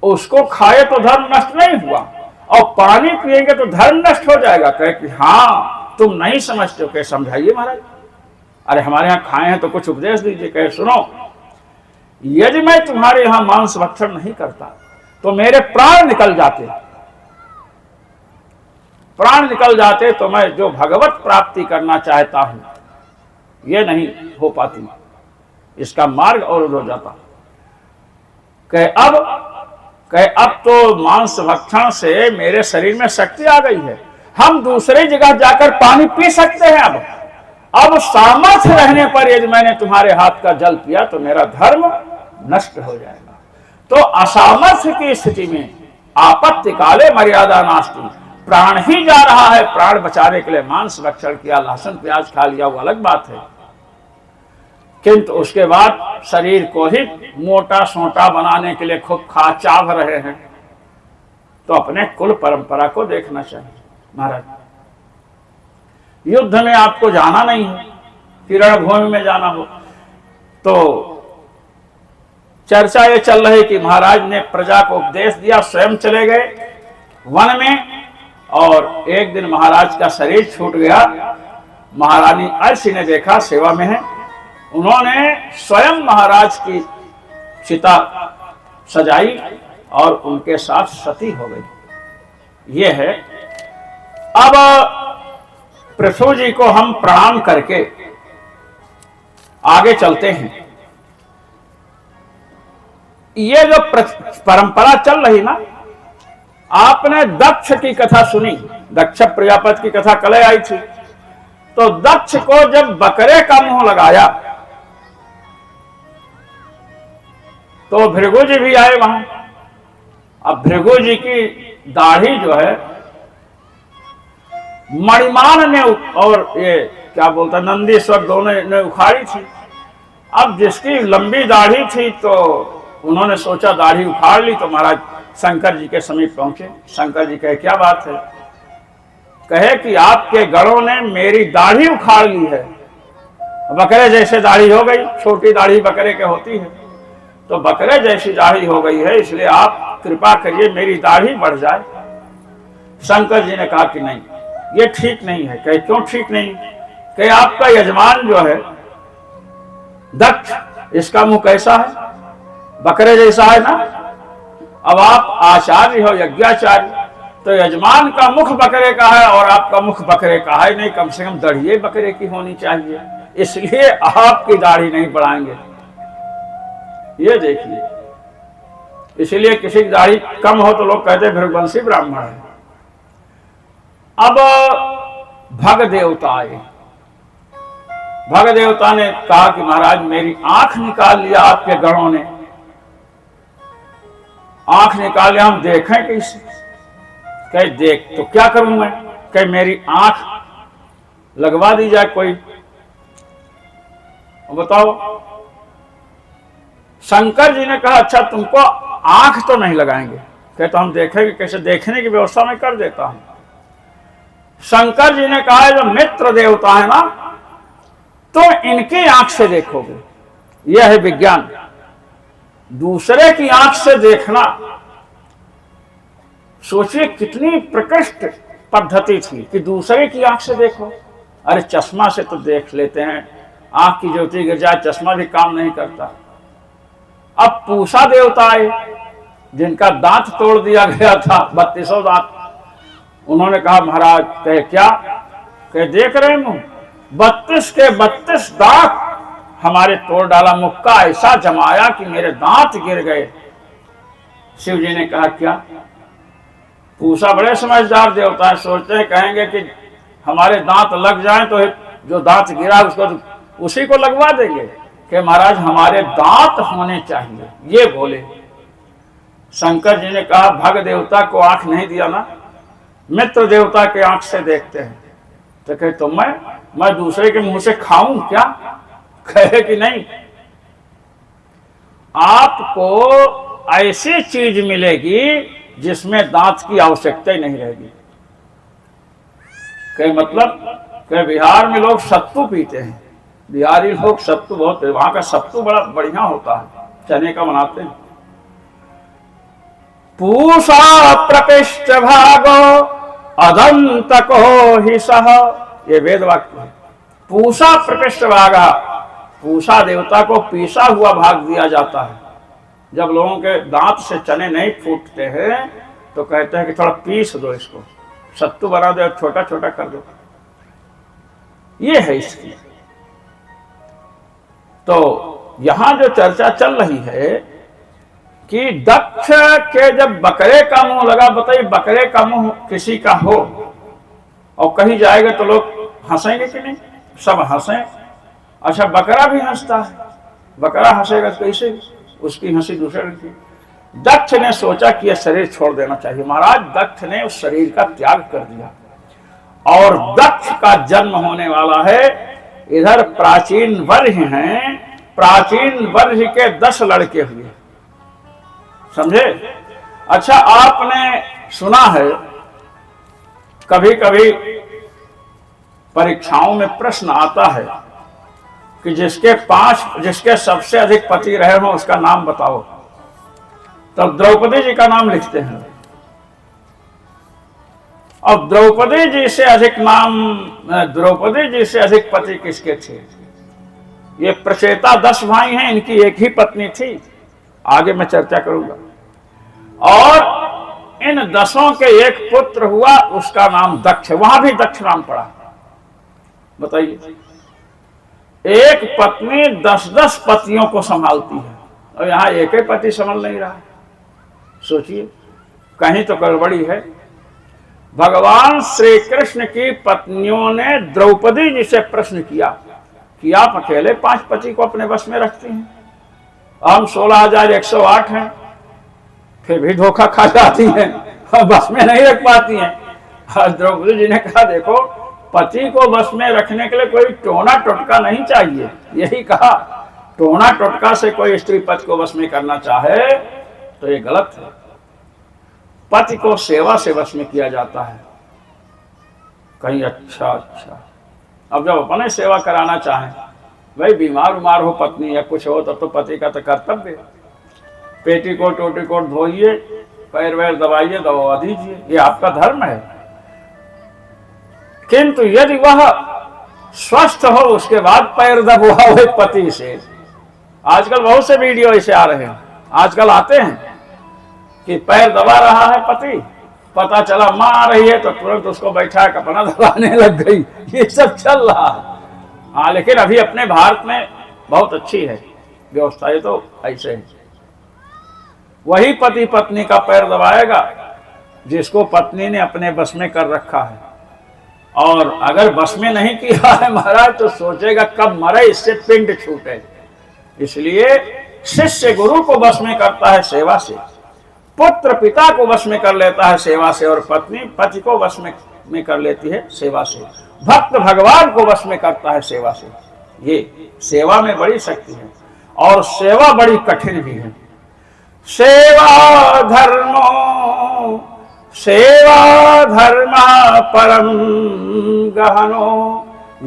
उसको खाए तो धर्म नष्ट नहीं हुआ, और पानी पिएंगे तो धर्म नष्ट हो जाएगा। कहे कि हाँ तुम नहीं समझते हो। कहे समझाइए महाराज। अरे हमारे यहाँ खाए हैं तो कुछ उपदेश दीजिए। कहे सुनो, यदि मैं तुम्हारे यहाँ मांस भक्षण नहीं करता तो मेरे प्राण निकल जाते, प्राण निकल जाते तो मैं जो भगवत प्राप्ति करना चाहता हूं ये नहीं हो पाती, इसका मार्ग अवरुद्ध हो जाता। कहे अब तो मांस भक्षण से मेरे शरीर में शक्ति आ गई है, हम दूसरी जगह जाकर पानी पी सकते हैं। अब सामर्थ्य रहने पर यदि मैंने तुम्हारे हाथ का जल पिया तो मेरा धर्म नष्ट हो जाएगा। तो असामर्थ्य की स्थिति में आपत्ति काले मर्यादा नास्ति, प्राण ही जा रहा है, प्राण बचाने के लिए मांस भक्षण किया, लहसुन प्याज खा लिया, वो अलग बात है, किंतु उसके बाद शरीर को ही मोटा सोटा बनाने के लिए खूब खा चाव रहे हैं, तो अपने कुल परंपरा को देखना चाहिए। महाराज, युद्ध में आपको जाना नहीं है कि रणभूमि में जाना हो, तो चर्चा ये चल रही कि महाराज ने प्रजा को उपदेश दिया, स्वयं चले गए वन में, और एक दिन महाराज का शरीर छूट गया। महारानी अर्शी ने देखा, सेवा में है, उन्होंने स्वयं महाराज की चिता सजाई और उनके साथ सती हो गई। ये है। अब पृथु जी को हम प्रणाम करके आगे चलते हैं। ये जो परंपरा चल रही ना, आपने दक्ष की कथा सुनी, दक्ष प्रजापति की कथा कल आई थी। तो दक्ष को जब बकरे का मुंह लगाया तो भृगु जी भी आए वहां। अब भृगु जी की दाढ़ी जो है मणिमान ने और ये क्या बोलता नंदीश्वर दोनों ने उखाड़ी थी। अब जिसकी लंबी दाढ़ी थी तो उन्होंने सोचा दाढ़ी उखाड़ ली, तो महाराज शंकर जी के समीप पहुंचे। शंकर जी कहे क्या बात है? कहे कि आपके गणों ने मेरी दाढ़ी उखाड़ ली है, बकरे जैसे दाढ़ी हो गई, छोटी दाढ़ी बकरे के होती है, तो बकरे जैसी दाढ़ी हो गई है, इसलिए आप कृपा करिए मेरी दाढ़ी बढ़ जाए। शंकर जी ने कहा कि नहीं, ये ठीक नहीं है। कहे क्यों ठीक नहीं? कहे आपका यजमान जो है दक्ष, इसका मुंह कैसा है? बकरे जैसा है ना। अब आप आचार्य हो, यज्ञाचार्य, तो यजमान का मुख बकरे का है और आपका मुख बकरे का है नहीं, कम से कम दाढ़ी बकरे की होनी चाहिए, इसलिए आपकी दाढ़ी नहीं बढ़ाएंगे। ये देखिए, इसलिए किसी की दाढ़ी कम हो तो लोग कहते हैं भृगुवंशी ब्राह्मण है। अब भग देवता आए। भग देवता ने कहा कि महाराज मेरी आंख निकाल लिया आपके गणों ने, आंख निकाल लिया, हम देखें कैसे? कहे देख तो क्या करूं मैं? कहे मेरी आंख लगवा दी जाए कोई, बताओ। शंकर जी ने कहा अच्छा तुमको आंख तो नहीं लगाएंगे। कहे तो हम देखेंगे कैसे? देखने की व्यवस्था मैं कर देता हूं। शंकर जी ने कहा जो मित्र देवता है ना, तो इनकी आंख से देखोगे, यह है विज्ञान। दूसरे की आंख से देखना, सोचिए कितनी प्रकृष्ट पद्धति थी कि दूसरे की आंख से देखो। अरे चश्मा से तो देख लेते हैं, आंख की ज्योति गिर जाए, चश्मा भी काम नहीं करता। अब पूषा देवता आए जिनका दांत तोड़ दिया गया था, 3200 दांत। उन्होंने कहा महाराज, कहे क्या? कहे देख रहे मुंह, 32 के 32 दांत हमारे तोड़ डाला, मुक्का ऐसा जमाया कि मेरे दांत गिर गए। शिव जी ने कहा क्या? पूषा बड़े समझदार देवता है, सोचते हैं कहेंगे कि हमारे दांत लग जाएं तो जो दांत गिरा उसको उसी को लगवा देंगे। कि महाराज हमारे दांत होने चाहिए, ये बोले। शंकर जी ने कहा भग देवता को आंख नहीं दिया ना, मित्र देवता के आंख से देखते हैं तो कहे तो मैं दूसरे के मुंह से खाऊं क्या? कहे कि नहीं, आपको ऐसी चीज मिलेगी जिसमें दांत की आवश्यकता ही नहीं रहेगी। कहे मतलब, कहे बिहार में लोग सत्तू पीते हैं, बिहारी लोग सत्तू बहुत, वहां का सत्तू बड़ा बढ़िया होता है, चने का बनाते हैं। पूषा प्रपिष्ट भागो अदंत को ही सह, ये वेद वाक्य है। पूषा प्रपिष्ट भागा, पूषा देवता को पीसा हुआ भाग दिया जाता है। जब लोगों के दांत से चने नहीं फूटते हैं तो कहते हैं कि थोड़ा पीस दो, इसको सत्तू बना दो, छोटा छोटा कर दो। ये है इसकी। तो यहां जो चर्चा चल रही है कि दक्ष के जब बकरे का मुंह लगा, बताइए बकरे का मुंह किसी का हो और कहीं जाएगा तो लोग हंसेंगे कि नहीं? सब हंसे। अच्छा बकरा भी हंसता है, बकरा हंसेगा तो कैसे? उसकी हंसी दूसरे की। दक्ष ने सोचा कि यह शरीर छोड़ देना चाहिए। महाराज दक्ष ने उस शरीर का त्याग कर दिया और दक्ष का जन्म होने वाला है। इधर प्राचीन वर्ष हैं, प्राचीन वर्ष के 10 लड़के हुए, समझे? अच्छा आपने सुना है कभी कभी परीक्षाओं में प्रश्न आता है कि जिसके सबसे अधिक पति रहे हो उसका नाम बताओ, तब द्रौपदी जी का नाम लिखते हैं। अब द्रौपदी जी से अधिक पति किसके थे? ये प्रचेता 10 भाई हैं, इनकी एक ही पत्नी थी, आगे मैं चर्चा करूंगा। और इन 10 के एक पुत्र हुआ, उसका नाम दक्ष, वहां भी दक्ष नाम पड़ा। बताइए, एक पत्नी 10-10 पतियों को संभालती है और यहां एक ही पति संभाल नहीं रहा। सोचिए, कहीं तो गड़बड़ी है। भगवान श्री कृष्ण की पत्नियों ने द्रौपदी जी से प्रश्न किया कि आप अकेले 5 पति को अपने वश में रखती हैं, हम 16,108 हैं, फिर भी धोखा खा जाती हैं, बस में नहीं रख पाती हैं। और द्रौपदी जी ने कहा देखो, पति को वश में रखने के लिए कोई टोना टोटका नहीं चाहिए। यही कहा, टोना टोटका से कोई स्त्री पति को वश में करना चाहे तो ये गलत है। पति को सेवा से वश में किया जाता है। कहीं अच्छा, अब जब अपने सेवा कराना चाहें, भाई बीमार उमार हो पत्नी या कुछ हो तब तो पति का तो कर्तव्य है। पेटीकोट ओटीकोट धोइए, पैर वैर दबाइए, दबा दीजिए, ये आपका धर्म है। किंतु यदि वह स्वस्थ हो उसके बाद पैर दबावे पति से, आजकल बहुत से वीडियो ऐसे आ रहे हैं, आजकल आते हैं कि पैर दबा रहा है पति, पता चला मां आ रही है तो तुरंत उसको बैठा के अपना दबाने लग गई। ये सब चल रहा है। हाँ, लेकिन अभी अपने भारत में बहुत अच्छी है व्यवस्था, ये तो ऐसे है। वही पति पत्नी का पैर दबाएगा जिसको पत्नी ने अपने बस में कर रखा है, और अगर बस में नहीं किया है महाराज तो सोचेगा कब मरे, इससे पिंड छूटे। इसलिए शिष्य गुरु को बस में करता है सेवा से, पुत्र पिता को वश में कर लेता है सेवा से, और पत्नी पति को वश में कर लेती है सेवा से, भक्त भगवान को वश में करता है सेवा से। ये सेवा में बड़ी शक्ति है और सेवा बड़ी कठिन भी है। सेवा धर्म परम गहनो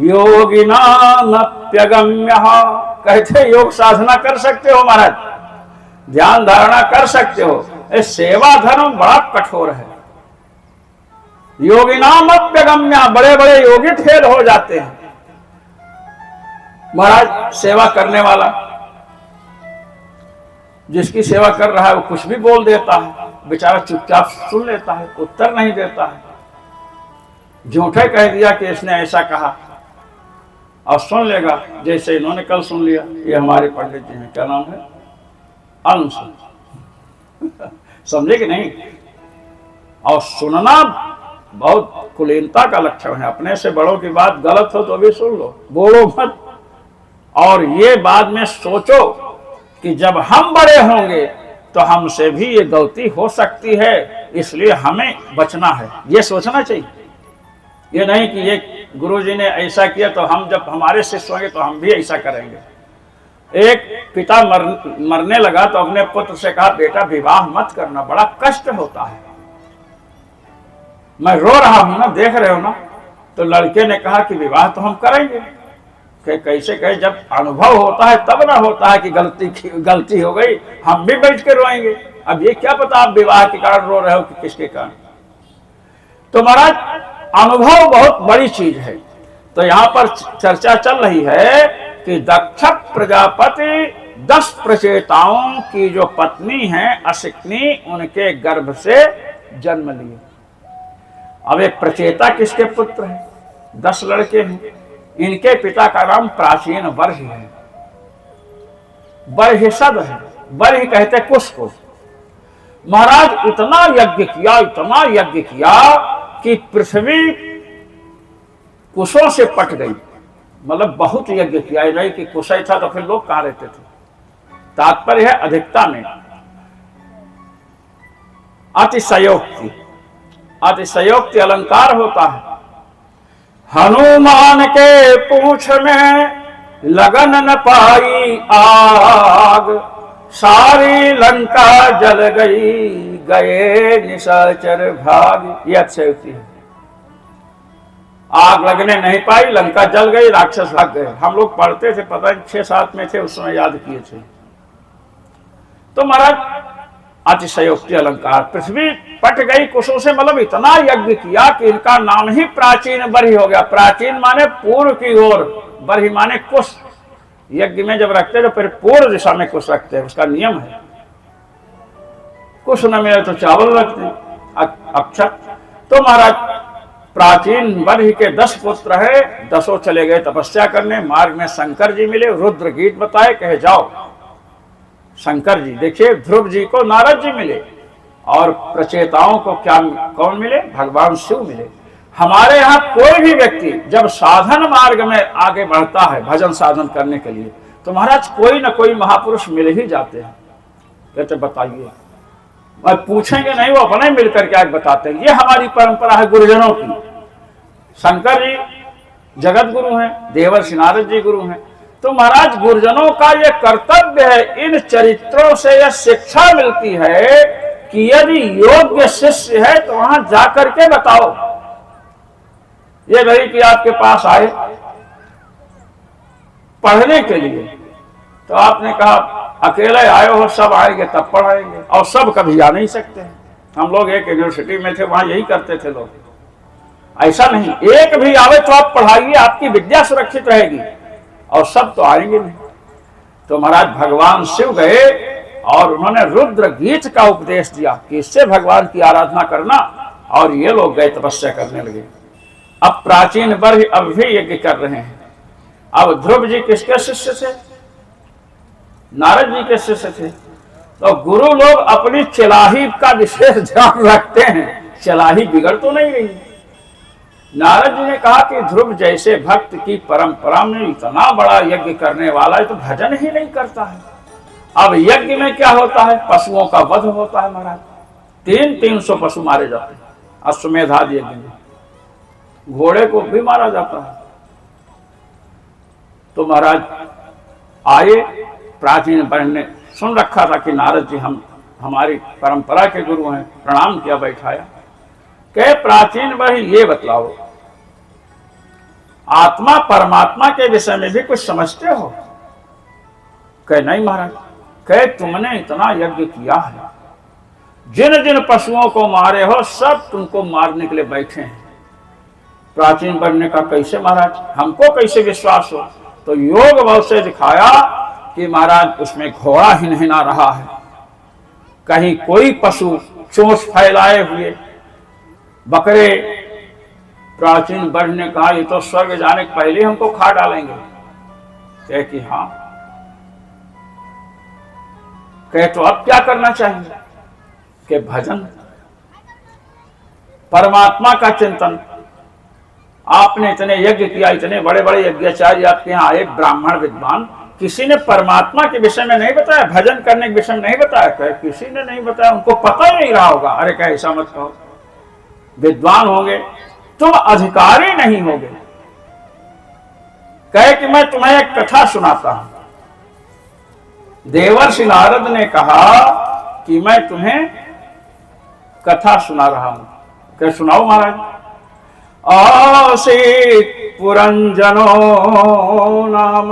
योगिनामप्यगम्य। कहते योग साधना कर सकते हो महाराज, ध्यान धारणा कर सकते हो, सेवा धर्म बड़ा कठोर है। योगिनामप्यगम्य, बड़े बड़े योगी फेल हो जाते हैं। महाराज सेवा करने वाला जिसकी सेवा कर रहा है वो कुछ भी बोल देता है, बेचारा चुपचाप सुन लेता है, उत्तर नहीं देता है। झूठे कह दिया कि इसने ऐसा कहा और सुन लेगा, जैसे इन्होंने कल सुन लिया। ये हमारे पंडित जी हैं, क्या नाम है, अंश, समझे कि नहीं? और सुनना बहुत कुलीनता का लक्षण है। अपने से बड़ों की बात गलत हो तो भी सुन लो, बोलो मत। और ये बाद में सोचो कि जब हम बड़े होंगे तो हमसे भी ये गलती हो सकती है, इसलिए हमें बचना है, ये सोचना चाहिए। ये नहीं कि ये गुरुजी ने ऐसा किया तो हम जब हमारे शिष्य होंगे तो हम भी ऐसा करेंगे। एक पिता मरने लगा तो अपने पुत्र से कहा, बेटा विवाह मत करना, बड़ा कष्ट होता है, मैं रो रहा हूं ना, देख रहे हो ना। तो लड़के ने कहा कि विवाह तो हम करेंगे। कैसे कहे, जब अनुभव होता है तब ना होता है कि गलती हो गई, हम भी बैठ के रोएंगे। अब ये क्या पता आप विवाह के कारण रो रहे हो कि किसके कारण। तो महाराज अनुभव बहुत बड़ी चीज है। तो यहाँ पर चर्चा चल रही है कि दक्ष प्रजापति 10 प्रचेताओं की जो पत्नी है असिकनी, उनके गर्भ से जन्म लिए। अब एक प्रचेता किसके पुत्र हैं? 10 लड़के हैं। इनके पिता का नाम प्राचीन बर्हि है, बर्हिसद है, बर्हि कहते कुश को। महाराज इतना यज्ञ किया कि पृथ्वी कुशों से पट गई। मतलब बहुत यज्ञ किया, नहीं कि कुश ही था तो फिर लोग कहां रहते थे। तात्पर्य है अधिकता में। अतिशयोक्ति अलंकार होता है। हनुमान के पूंछ में लगन न पाई आग, सारी लंका जल गई, गए निशाचर भाग। ये अतिशयोक्ति है। आग लगने नहीं पाई, लंका जल गई, राक्षस भाग गए। हम लोग पढ़ते थे, पता नहीं 6-7 में थे उस समय, याद किए थे। तो महाराज अतिशयोक्ति अलंकार, पृथ्वी पट गई कुशों से, मतलब इतना यज्ञ किया कि इनका नाम ही प्राचीन बर्हि हो गया। प्राचीन माने पूर्व की ओर, बर्हि माने कुश। यज्ञ में जब रखते तो फिर पूर्व दिशा में कुश रखते हैं, उसका नियम है। कुश न मिले तो चावल रखते हैं, अक्षत। तो महाराज प्राचीन बर्हि के 10 पुत्र है, 10 चले गए तपस्या करने। मार्ग में शंकर जी मिले, रुद्र गीत बताए, कहे जाओ। शंकर जी, देखिए ध्रुव जी को नारद जी मिले, और प्रचेताओं को क्या कौन मिले? भगवान शिव मिले। हमारे यहाँ कोई भी व्यक्ति जब साधन मार्ग में आगे बढ़ता है भजन साधन करने के लिए, तो महाराज कोई ना कोई महापुरुष मिल ही जाते हैं। कहते बताइए, और पूछेंगे नहीं, वो अपने मिलकर के आगे बताते हैं। ये हमारी परंपरा है गुरुजनों की। शंकर जी जगत गुरु हैं, देवर्षि नारद जी गुरु हैं। तो महाराज गुरुजनों का ये कर्तव्य है, इन चरित्रों से यह शिक्षा मिलती है कि यदि योग्य शिष्य है तो वहां जाकर के बताओ। ये नहीं कि आपके पास आए पढ़ने के लिए, तो आपने कहा अकेले आए हो, सब आएंगे तब पढ़ाएंगे, और सब कभी आ नहीं सकते। हम लोग एक यूनिवर्सिटी में थे, वहां यही करते थे लोग। ऐसा नहीं, एक भी आवे तो आप पढ़ाइए, आपकी विद्या सुरक्षित रहेगी, और सब तो आएंगे नहीं। तो महाराज भगवान शिव गए और उन्होंने रुद्र गीत का उपदेश दिया कि इससे भगवान की आराधना करना, और ये लोग गए तपस्या करने लगे। अब प्राचीन बर्हि अब भी यज्ञ कर रहे हैं। अब ध्रुव जी किसके शिष्य थे? नारद जी के शिष्य थे। तो गुरु लोग अपनी चलाही का विशेष ध्यान रखते हैं, चलाही बिगड़ तो नहीं रही। नारद जी ने कहा कि ध्रुव जैसे भक्त की परंपरा में इतना बड़ा यज्ञ करने वाला है तो भजन ही नहीं करता है। अब यज्ञ में क्या होता है? पशुओं का वध होता है महाराज। 300 पशु मारे जाते हैं अश्वमेधादि यज्ञ में। घोड़े को भी मारा जाता है। तो महाराज आए, प्राचीन बर्हि ने सुन रखा था कि नारद जी हमारी परंपरा के गुरु हैं, प्रणाम किया, बैठाया। कहे प्राचीन बर्हि ये बतलाओ, आत्मा परमात्मा के विषय में भी कुछ समझते हो? कहे नहीं महाराज। कहे तुमने इतना यज्ञ किया है, जिन जिन पशुओं को मारे हो सब तुमको मारने के लिए बैठे हैं। प्राचीन बर्हि ने कहा कैसे महाराज, हमको कैसे विश्वास हो? तो योग बल से दिखाया कि महाराज उसमें घोड़ा हिनहिना रहा है, कहीं कोई पशु चोंच फैलाए हुए, बकरे। प्राचीन बर्हि ने कहा ये तो स्वर्ग जाने के पहले हमको खा डालेंगे। कहे कि हाँ। कहे तो अब क्या करना चाहिए? कि भजन, परमात्मा का चिंतन। आपने इतने यज्ञ किया, इतने बड़े बड़े यज्ञाचार्य आपके यहाँ आए, ब्राह्मण विद्वान, किसी ने परमात्मा के विषय में नहीं बताया, भजन करने के विषय में नहीं बताया, कहे किसी ने नहीं बताया, उनको पता ही नहीं रहा होगा। अरे क्या ऐसा मत कहो, विद्वान होंगे, तुम अधिकारी नहीं होगे। कहे कि मैं तुम्हें एक कथा सुनाता हूं। देवर्षि नारद ने कहा कि मैं तुम्हें कथा सुना रहा हूं। क्या सुनाओ महाराज? आसीत पुरंजनो नाम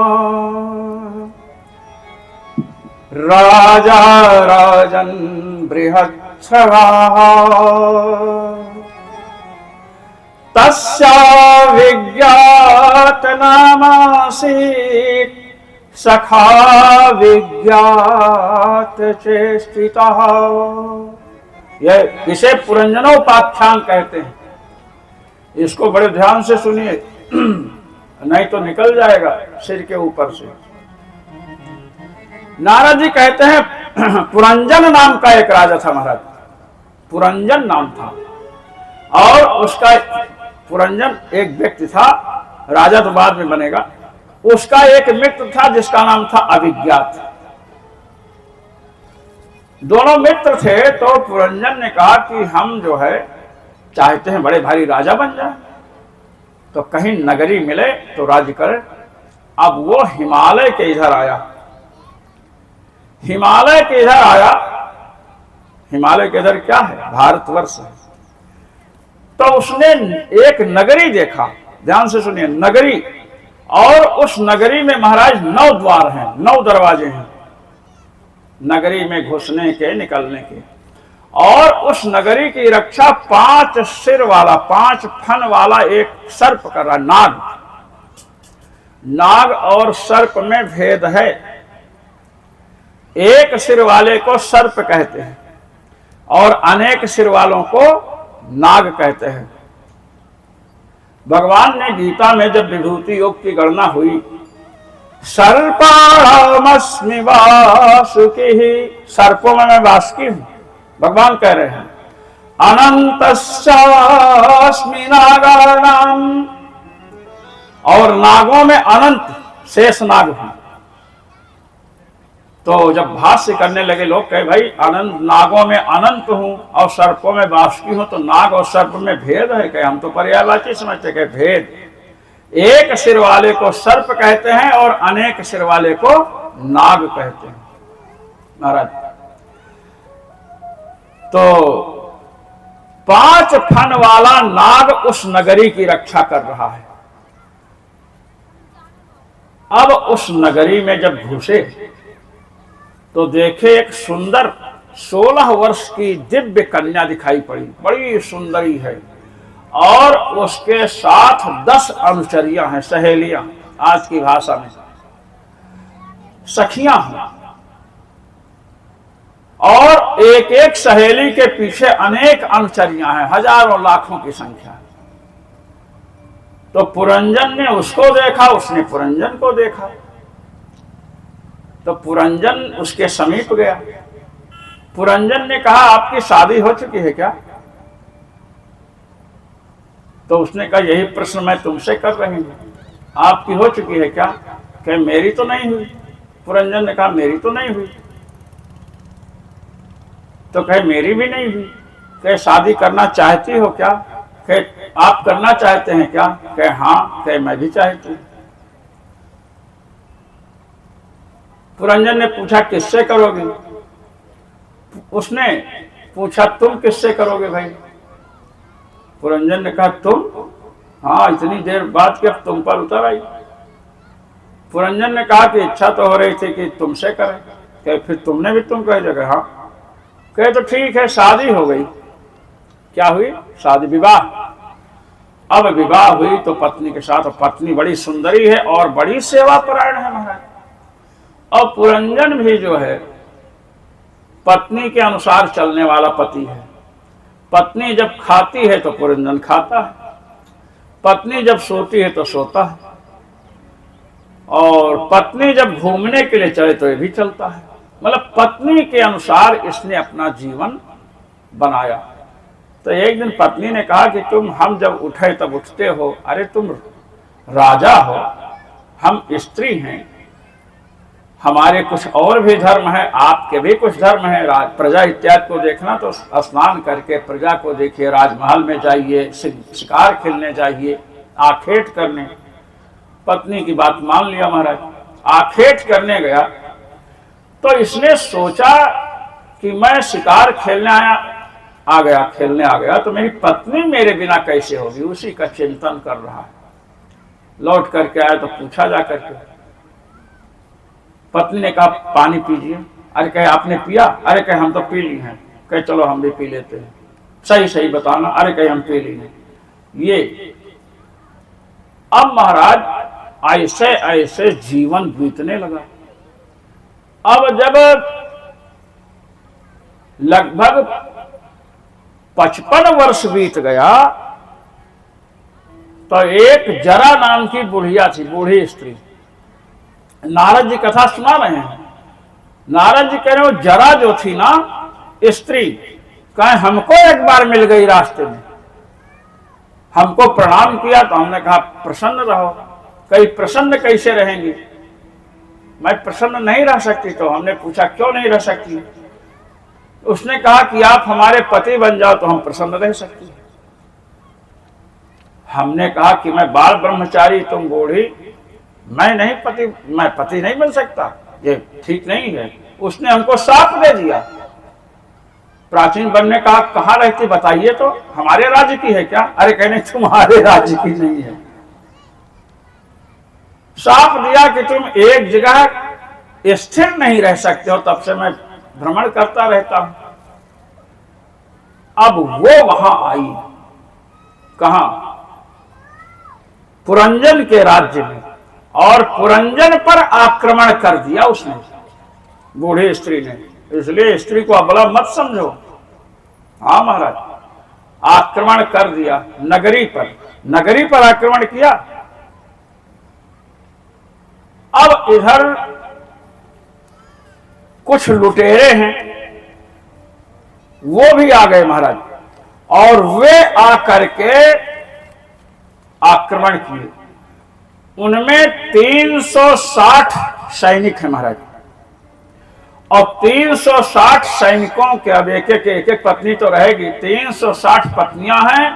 राजा राजन बृहच्छ्रवाः तस्या विज्ञात नामासीत् सखा विज्ञात चेष्टितः। यह इसे पुरंजनोपाख्यान कहते हैं। इसको बड़े ध्यान से सुनिए, नहीं तो निकल जाएगा सिर के ऊपर से। नारद जी कहते हैं पुरंजन नाम का एक राजा था महाराज, पुरंजन नाम था। और उसका पुरंजन एक व्यक्ति था, राजा तो बाद में बनेगा। उसका एक मित्र था जिसका नाम था अभिज्ञात। दोनों मित्र थे। तो पुरंजन ने कहा कि हम जो है चाहते हैं बड़े भारी राजा बन जाए, तो कहीं नगरी मिले तो राज्य करे। अब वो हिमालय के इधर आया। हिमालय के इधर आया, हिमालय के इधर क्या है? भारतवर्ष है। तो उसने एक नगरी देखा, ध्यान से सुनिए, नगरी। और उस नगरी में महाराज 9 द्वार हैं, 9 दरवाजे हैं नगरी में घुसने के, निकलने के। और उस नगरी की रक्षा 5 सिर वाला, 5 फन वाला एक सर्प कर रहा। नाग, नाग और सर्प में भेद है। एक सिर वाले को सर्प कहते हैं और अनेक सिर वालों को नाग कहते हैं। भगवान ने गीता में जब विभूति योग की गणना हुई, सर्पाणामस्मि वासुकिः, सर्पों में मैं वासुकी हूं, भगवान कह रहे हैं। अनंतस्यास्मि नागानाम, और नागों में अनंत शेष नाग हूं। तो जब भाष्य करने लगे लोग, कहे भाई अनंत, नागों में अनंत हूं और सर्पों में वासुकी हूं, तो नाग और सर्प में भेद है? कहे हम तो पर्यायवाची समझते। कहे भेद, एक सिर वाले को सर्प कहते हैं और अनेक सिर वाले को नाग कहते हैं महाराज। तो 5 फन वाला नाग उस नगरी की रक्षा कर रहा है। अब उस नगरी में जब घुसे तो देखे एक सुंदर 16 वर्ष की दिव्य कन्या दिखाई पड़ी, बड़ी सुंदरी है। और उसके साथ 10 अनुचरियां हैं, सहेलियां, आज की भाषा में सखियां हैं। और एक एक सहेली के पीछे अनेक अनुचरियां हैं, हजारों लाखों की संख्या। तो पुरंजन ने उसको देखा, उसने पुरंजन को देखा। तो पुरंजन उसके समीप गया। पुरंजन ने कहा आपकी शादी हो चुकी है क्या? तो उसने कहा यही प्रश्न मैं तुमसे कर रही हूं, आपकी हो चुकी है क्या? कहे मेरी तो नहीं हुई। पुरंजन ने कहा मेरी तो नहीं हुई। तो कहे मेरी भी नहीं हुई। कहे शादी करना चाहती हो क्या? कहे आप करना चाहते हैं क्या? कहे हाँ। कहे मैं भी चाहती हूं। पुरंजन ने पूछा किससे करोगे? उसने पूछा तुम किससे करोगे भाई? पुरंजन ने कहा तुम? हाँ, इतनी देर बाद कि अब तुम पर उतर आई। पुरंजन ने कहा कि इच्छा तो हो रही थी कि तुमसे करें। कहे फिर तुमने भी तुम कह जगह? हाँ। कहे तो ठीक है, शादी हो गई। क्या हुई? शादी, विवाह। अब विवाह हुई तो पत्नी के साथ, पत्नी बड़ी सुंदरी है और बड़ी सेवा परायण है महाराज। और पुरंजन भी जो है पत्नी के अनुसार चलने वाला पति है। पत्नी जब खाती है तो पुरंजन खाता है, पत्नी जब सोती है तो सोता है, और पत्नी जब घूमने के लिए चले तो ये भी चलता है। मतलब पत्नी के अनुसार इसने अपना जीवन बनाया। तो एक दिन पत्नी ने कहा कि तुम, हम जब उठे तब उठते हो, अरे तुम राजा हो, हम स्त्री हैं, हमारे कुछ और भी धर्म है, आपके भी कुछ धर्म है, राज प्रजा इत्यादि को देखना तो स्नान करके प्रजा को देखिए, राजमहल में जाइए, शिकार खेलने जाइए, आखेट करने। पत्नी की बात मान लिया महाराज, आखेट करने गया तो इसने सोचा कि मैं शिकार खेलने खेलने आ गया तो मेरी पत्नी मेरे बिना कैसे होगी, उसी का चिंतन कर रहा है। लौट करके आया तो पूछा जा करके, पत्नी ने कहा पानी पीजिए। अरे कहे आपने पिया? अरे कहे हम तो पी ली हैं। कहे चलो हम भी पी लेते हैं, सही सही बताना। अरे कहे हम पी ली हैं। ये अब महाराज ऐसे ऐसे जीवन बीतने लगा। अब जब लगभग 55 वर्ष बीत गया तो एक जरा नाम की बुढ़िया थी, बूढ़ी स्त्री। नारद जी कथा सुना रहे हैं। नारद जी कह रहे हो जरा जो थी ना स्त्री, कहे हमको एक बार मिल गई रास्ते में, हमको प्रणाम किया तो हमने कहा प्रसन्न रहो। कहीं प्रसन्न कैसे रहेंगी, मैं प्रसन्न नहीं रह सकती। तो हमने पूछा क्यों नहीं रह सकती? उसने कहा कि आप हमारे पति बन जाओ तो हम प्रसन्न रह सकती। हमने कहा कि मैं बाल ब्रह्मचारी, तुम बूढ़ी, मैं पति नहीं बन सकता, ये ठीक नहीं है। उसने हमको साफ दे दिया। प्राचीन वन ने कहा कहाँ रहती बताइए तो, हमारे राज्य की है क्या? अरे कहने तुम्हारे राज्य की नहीं है। साफ दिया कि तुम एक जगह स्थिर नहीं रह सकते हो, तब से मैं भ्रमण करता रहता हूं। अब वो वहां आई, कहां? पुरंजन के राज्य में, और पुरंजन पर आक्रमण कर दिया उसने, बूढ़ी स्त्री ने। इसलिए स्त्री को अबला मत समझो। हाँ महाराज, आक्रमण कर दिया नगरी पर आक्रमण किया। अब इधर कुछ लुटेरे हैं, वो भी आ गए महाराज, और वे आकर के आक्रमण किए। उनमें 360 सैनिक हैं महाराज, और 360 सैनिकों के अब एक एक पत्नी तो रहेगी। 360 पत्नियां हैं,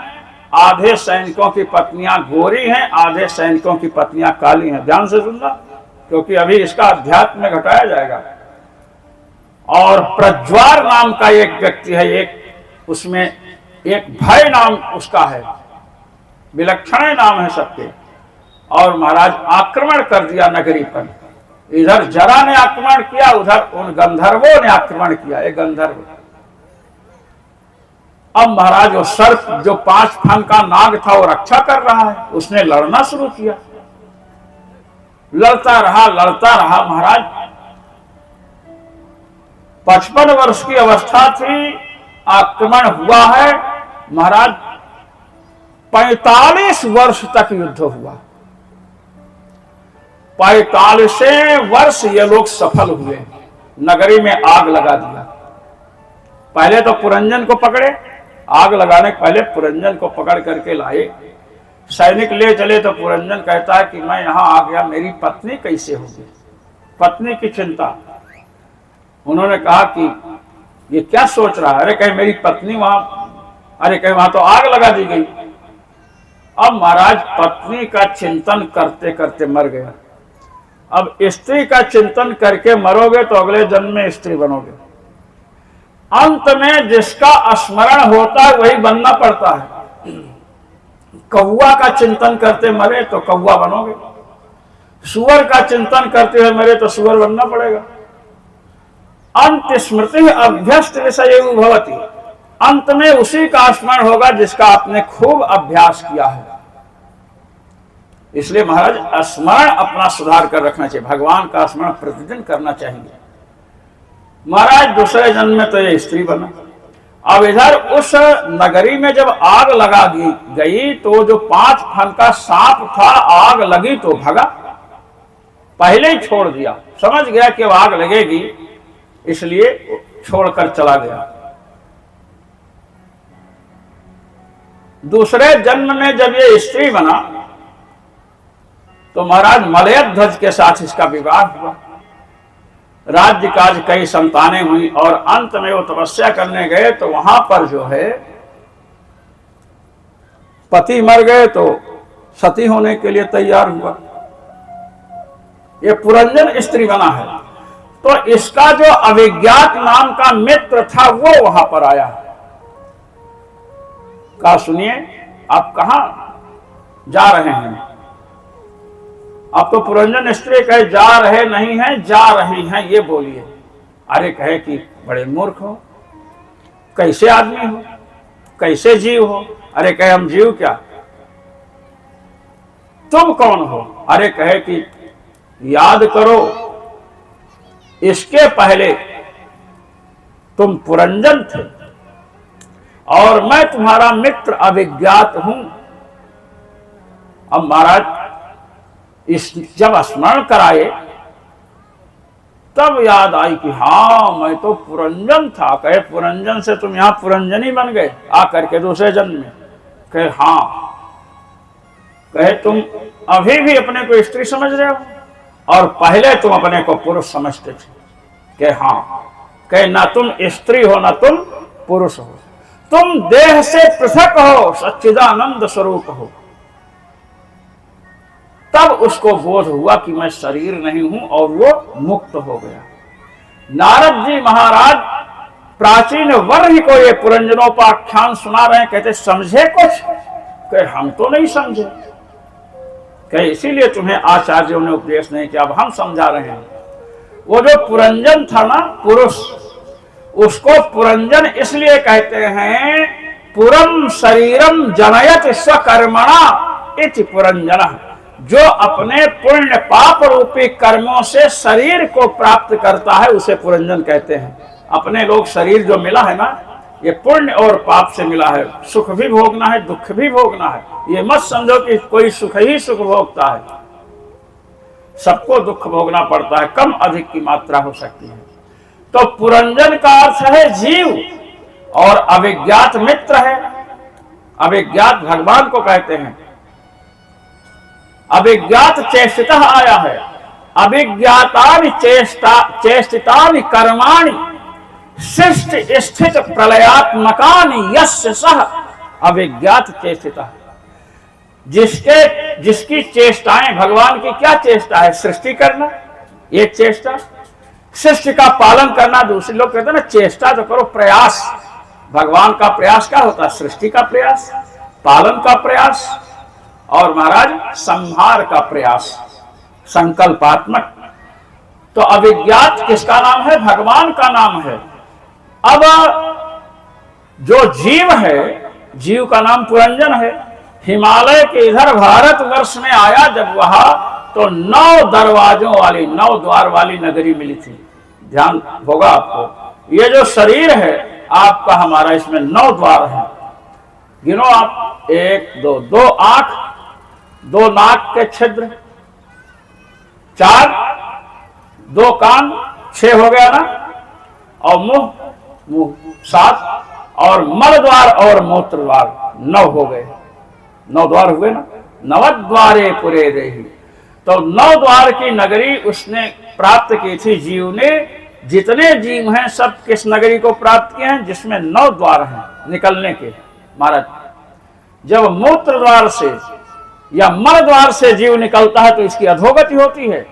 आधे सैनिकों की पत्नियां गोरी हैं, आधे सैनिकों की पत्नियां काली हैं। ध्यान से सुनना, क्योंकि अभी इसका अध्यात्म में घटाया जाएगा। और प्रज्वार नाम का एक व्यक्ति है, एक उसमें एक भय नाम उसका है, विलक्षण नाम है सबके। और महाराज आक्रमण कर दिया नगरी पर। इधर जरा ने आक्रमण किया, उधर उन गंधर्वों ने आक्रमण किया। एक गंधर्व, अब महाराज वो सर्प जो 5 फन का नाग था वो रक्षा कर रहा है, उसने लड़ना शुरू किया। लड़ता रहा महाराज। 55 वर्ष की अवस्था थी, आक्रमण हुआ है महाराज। 45 वर्ष तक युद्ध हुआ। 45वें वर्ष ये लोग सफल हुए, नगरी में आग लगा दिया। पहले तो पुरंजन को पकड़े, आग लगाने के पहले पुरंजन को पकड़ करके लाए। सैनिक ले चले तो पुरंजन कहता है कि मैं यहां आ गया, मेरी पत्नी कैसे होगी, पत्नी की चिंता। उन्होंने कहा कि ये क्या सोच रहा है? अरे कहे मेरी पत्नी वहां, अरे कहे वहां तो आग लगा दी गई। अब महाराज पत्नी का चिंतन करते करते मर गया। अब स्त्री का चिंतन करके मरोगे तो अगले जन्म में स्त्री बनोगे। अंत में जिसका स्मरण होता है वही बनना पड़ता है। कौवा का चिंतन करते मरे तो कौवा बनोगे, सुअर का चिंतन करते हुए मरे तो सुअर बनना पड़ेगा। अंत स्मृति अभ्यस्त विषय भवति, अंत में उसी का स्मरण होगा जिसका आपने खूब अभ्यास किया है। इसलिए महाराज स्मरण अपना सुधार कर रखना चाहिए, भगवान का स्मरण प्रतिदिन करना चाहिए। महाराज दूसरे जन्म में तो ये स्त्री बना। अब इधर उस नगरी में जब आग लगा गई तो जो 5 फन का सांप था, आग लगी तो भगा, पहले ही छोड़ दिया, समझ गया कि अब आग लगेगी, इसलिए छोड़कर चला गया। दूसरे जन्म में जब ये स्त्री बना तो महाराज मलयध्वज के साथ इसका विवाह हुआ। राज्य काज कई संतानें हुई और अंत में वो तपस्या करने गए तो वहां पर जो है पति मर गए तो सती होने के लिए तैयार हुआ। ये पुरंजन स्त्री बना है। तो इसका जो अभिज्ञात नाम का मित्र था वो वहां पर आया। कहा सुनिए, आप कहां जा रहे हैं? अब तो पुरंजन स्त्री कहे जा रहे नहीं हैं, जा रही हैं, ये बोलिए। अरे कहे कि बड़े मूर्ख हो, कैसे आदमी हो, कैसे जीव हो? अरे कहे हम जीव क्या, तुम कौन हो? अरे कहे कि याद करो, इसके पहले तुम पुरंजन थे और मैं तुम्हारा मित्र अभिज्ञात हूं। अब महाराज जब स्मरण कराए तब याद आई कि हाँ मैं तो पुरंजन था। कहे पुरंजन से तुम यहां पुरंजनी बन गए आकर के दूसरे जन्म में? कहे हाँ। कहे तुम अभी भी अपने को स्त्री समझ रहे हो और पहले तुम अपने को पुरुष समझते थे? कहे हाँ। कहे ना तुम स्त्री हो ना तुम पुरुष हो, तुम देह से पृथक हो, सच्चिदानंद स्वरूप हो। तब उसको बोध हुआ कि मैं शरीर नहीं हूं और वो मुक्त हो गया। नारद जी महाराज प्राचीन वर्ग को ये पुरंजनोपाख्यान सुना रहे हैं। कहते समझे कुछ? कहे हम तो नहीं समझे। कहे इसीलिए तुम्हें आचार्यों ने उपदेश नहीं किया, अब हम समझा रहे हैं। वो जो पुरंजन था ना पुरुष, उसको पुरंजन इसलिए कहते हैं, पुरम शरीरम जनयत स्वकर्मणा इति पुरंजन। जो अपने पुण्य पाप रूपी कर्मों से शरीर को प्राप्त करता है उसे पुरंजन कहते हैं। अपने लोग शरीर जो मिला है ना, ये पुण्य और पाप से मिला है। सुख भी भोगना है, दुख भी भोगना है। ये मत समझो कि कोई सुख ही सुख भोगता है, सबको दुख भोगना पड़ता है, कम अधिक की मात्रा हो सकती है। तो पुरंजन का अर्थ है जीव और अभिज्ञात मित्र है। अभिज्ञात भगवान को कहते हैं। अभिज्ञात चेष्टितः आया है। अभिज्ञातानि चेष्टितानि कर्माणि सृष्टि स्थित प्रलयात्मकानि यस्य सः अभिज्ञात चेष्टितः। जिसकी चेष्टाएं, भगवान की क्या चेष्टा है? सृष्टि करना एक चेष्टा, सृष्टि का पालन करना दूसरी। लोग कहते हैं ना चेष्टा तो करो, प्रयास। भगवान का प्रयास क्या होता है? सृष्टि का प्रयास, पालन का प्रयास और महाराज संहार का प्रयास, संकल्पात्मक। तो अभिज्ञात किसका नाम है? भगवान का नाम है। अब जो जीव है, जीव का नाम पुरंजन है। हिमालय के इधर भारतवर्ष में आया जब वहां, तो 9 दरवाजों वाली, 9 द्वार वाली नगरी मिली थी। ध्यान होगा आपको। ये जो शरीर है आपका हमारा, इसमें 9 द्वार हैं। गिनो आप, 1 2, 2 आंख, 2 नाक के छिद्र, 4, 2 कान, 6 हो गया ना, और मुंह 7, और मल द्वार और मूत्र द्वार 9 हो गए। 9 द्वार हुए ना। नवद्वारे पुरे देहि। तो 9 द्वार की नगरी उसने प्राप्त की थी जीव ने। जितने जीव हैं सब किस नगरी को प्राप्त किए हैं? जिसमें 9 द्वार हैं निकलने के। महाराज जब मूत्र द्वार से या मल द्वार से जीव निकलता है तो इसकी अधोगति होती है,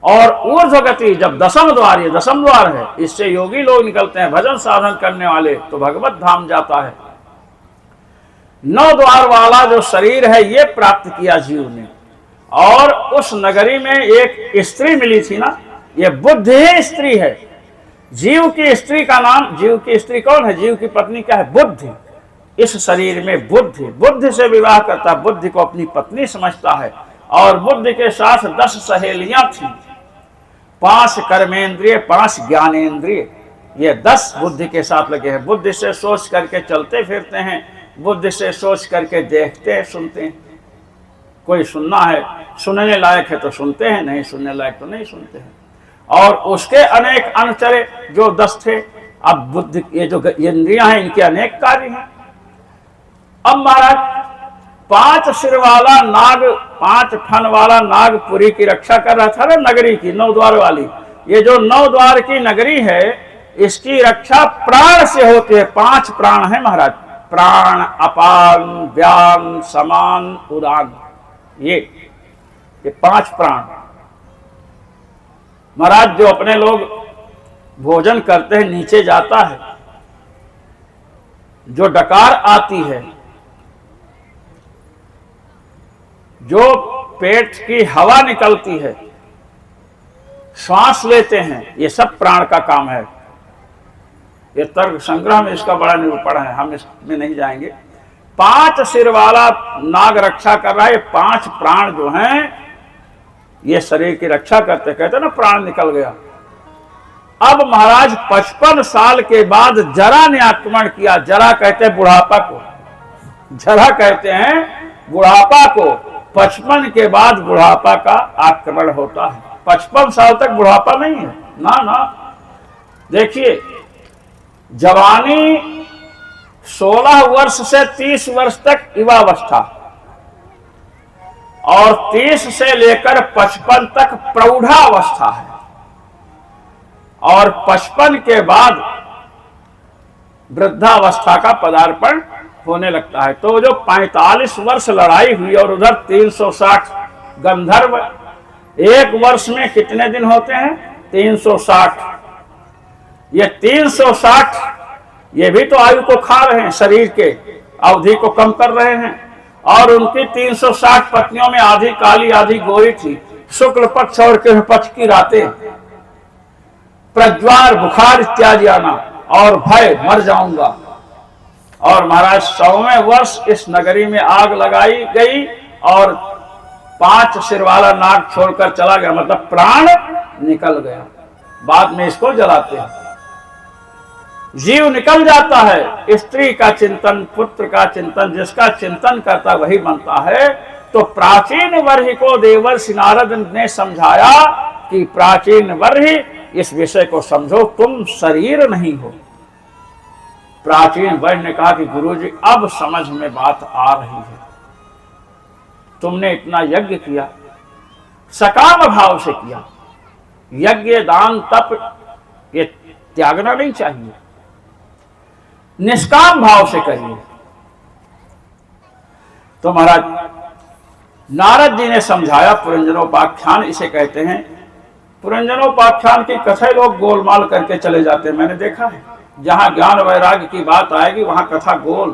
और ऊर्ध्वगति जब दशम द्वार, ये दशम द्वार है, इससे योगी लोग निकलते हैं, भजन साधन करने वाले, तो भगवत धाम जाता है। 9 द्वार वाला जो शरीर है ये प्राप्त किया जीव ने। और उस नगरी में एक स्त्री मिली थी ना, ये बुद्धि ही स्त्री है। जीव की स्त्री का नाम, जीव की स्त्री कौन है? जीव की पत्नी क्या है? बुद्धि। इस शरीर में बुद्धि, बुद्धि से विवाह करता, बुद्धि को अपनी पत्नी समझता है। और बुद्धि के साथ 10 सहेलियां थी, 5 कर्मेंद्रिय, 5 ज्ञानेंद्रिय, ये 10 बुद्धि के साथ लगे हैं। बुद्धि से सोच करके चलते फिरते हैं, बुद्धि से सोच करके देखते हैं, सुनते हैं। कोई सुनना है, सुनने लायक है तो सुनते हैं, नहीं सुनने लायक तो नहीं सुनते हैं। और उसके अनेक अनुचरे जो 10 थे। अब बुद्धि, ये जो इंद्रियां हैं इनके अनेक कार्य हैं। अब महाराज 5 सिर वाला नाग, 5 फन वाला नाग पुरी की रक्षा कर रहा था ना, नगरी की 9 द्वार वाली। ये जो 9 द्वार की नगरी है, इसकी रक्षा प्राण से होती है। 5 प्राण है महाराज, प्राण, अपान, व्यान, समान, उदान, ये 5 प्राण। महाराज जो अपने लोग भोजन करते हैं नीचे जाता है, जो डकार आती है, जो पेट की हवा निकलती है, श्वास लेते हैं, ये सब प्राण का काम है। ये तर्क संग्रह में इसका बड़ा निरूपण है, हम इसमें नहीं जाएंगे। 5 सिर वाला नाग रक्षा कर रहा है। 5 प्राण जो हैं ये शरीर की रक्षा करते, कहते ना प्राण निकल गया। अब महाराज 55 साल के बाद जरा ने आक्रमण किया। जरा कहते हैं बुढ़ापा को, जरा कहते हैं बुढ़ापा को। 55 के बाद बुढ़ापा का आक्रमण होता है। 55 साल तक बुढ़ापा नहीं है, ना ना। देखिए, जवानी 16 वर्ष से 30 वर्ष तक युवावस्था, और 30 से लेकर 55 तक प्रौढ़ावस्था है, और 55 के बाद वृद्धावस्था का पदार्पण होने लगता है। तो जो 45 वर्ष लड़ाई हुई और उधर 360 गंधर्व, एक वर्ष में कितने दिन होते हैं? 360। ये 360 ये भी तो आयु को खा रहे हैं, शरीर के अवधि को कम कर रहे हैं। और उनकी 360 पत्नियों में आधी काली आधी गोरी थी। शुक्ल पक्ष और कृष्ण पक्ष की रातें, प्रज्वार, बुखार इत्यादि आना, और भय मर जाऊंगा। और महाराज 100वें वर्ष इस नगरी में आग लगाई गई और 5 सिर वाला नाग छोड़कर चला गया, मतलब प्राण निकल गया। बाद में इसको जलाते हैं। जीव निकल जाता है। स्त्री का चिंतन, पुत्र का चिंतन, जिसका चिंतन करता वही बनता है। तो प्राचीन वर्हि को देवर्षि नारद ने समझाया कि प्राचीन वर्हि, इस विषय को समझो, तुम शरीर नहीं हो। प्राचीन वर्हि ने कहा कि गुरुजी अब समझ में बात आ रही है। तुमने इतना यज्ञ किया, सकाम भाव से किया। यज्ञ, दान, तप ये त्यागना नहीं चाहिए, निष्काम भाव से करिए। तो महाराज नारद जी ने समझाया। पुरंजनोपाख्यान इसे कहते हैं। पुरंजनोपाख्यान की कथा लोग गोलमाल करके चले जाते हैं, मैंने देखा है। जहां ज्ञान वैराग्य की बात आएगी वहां कथा गोल।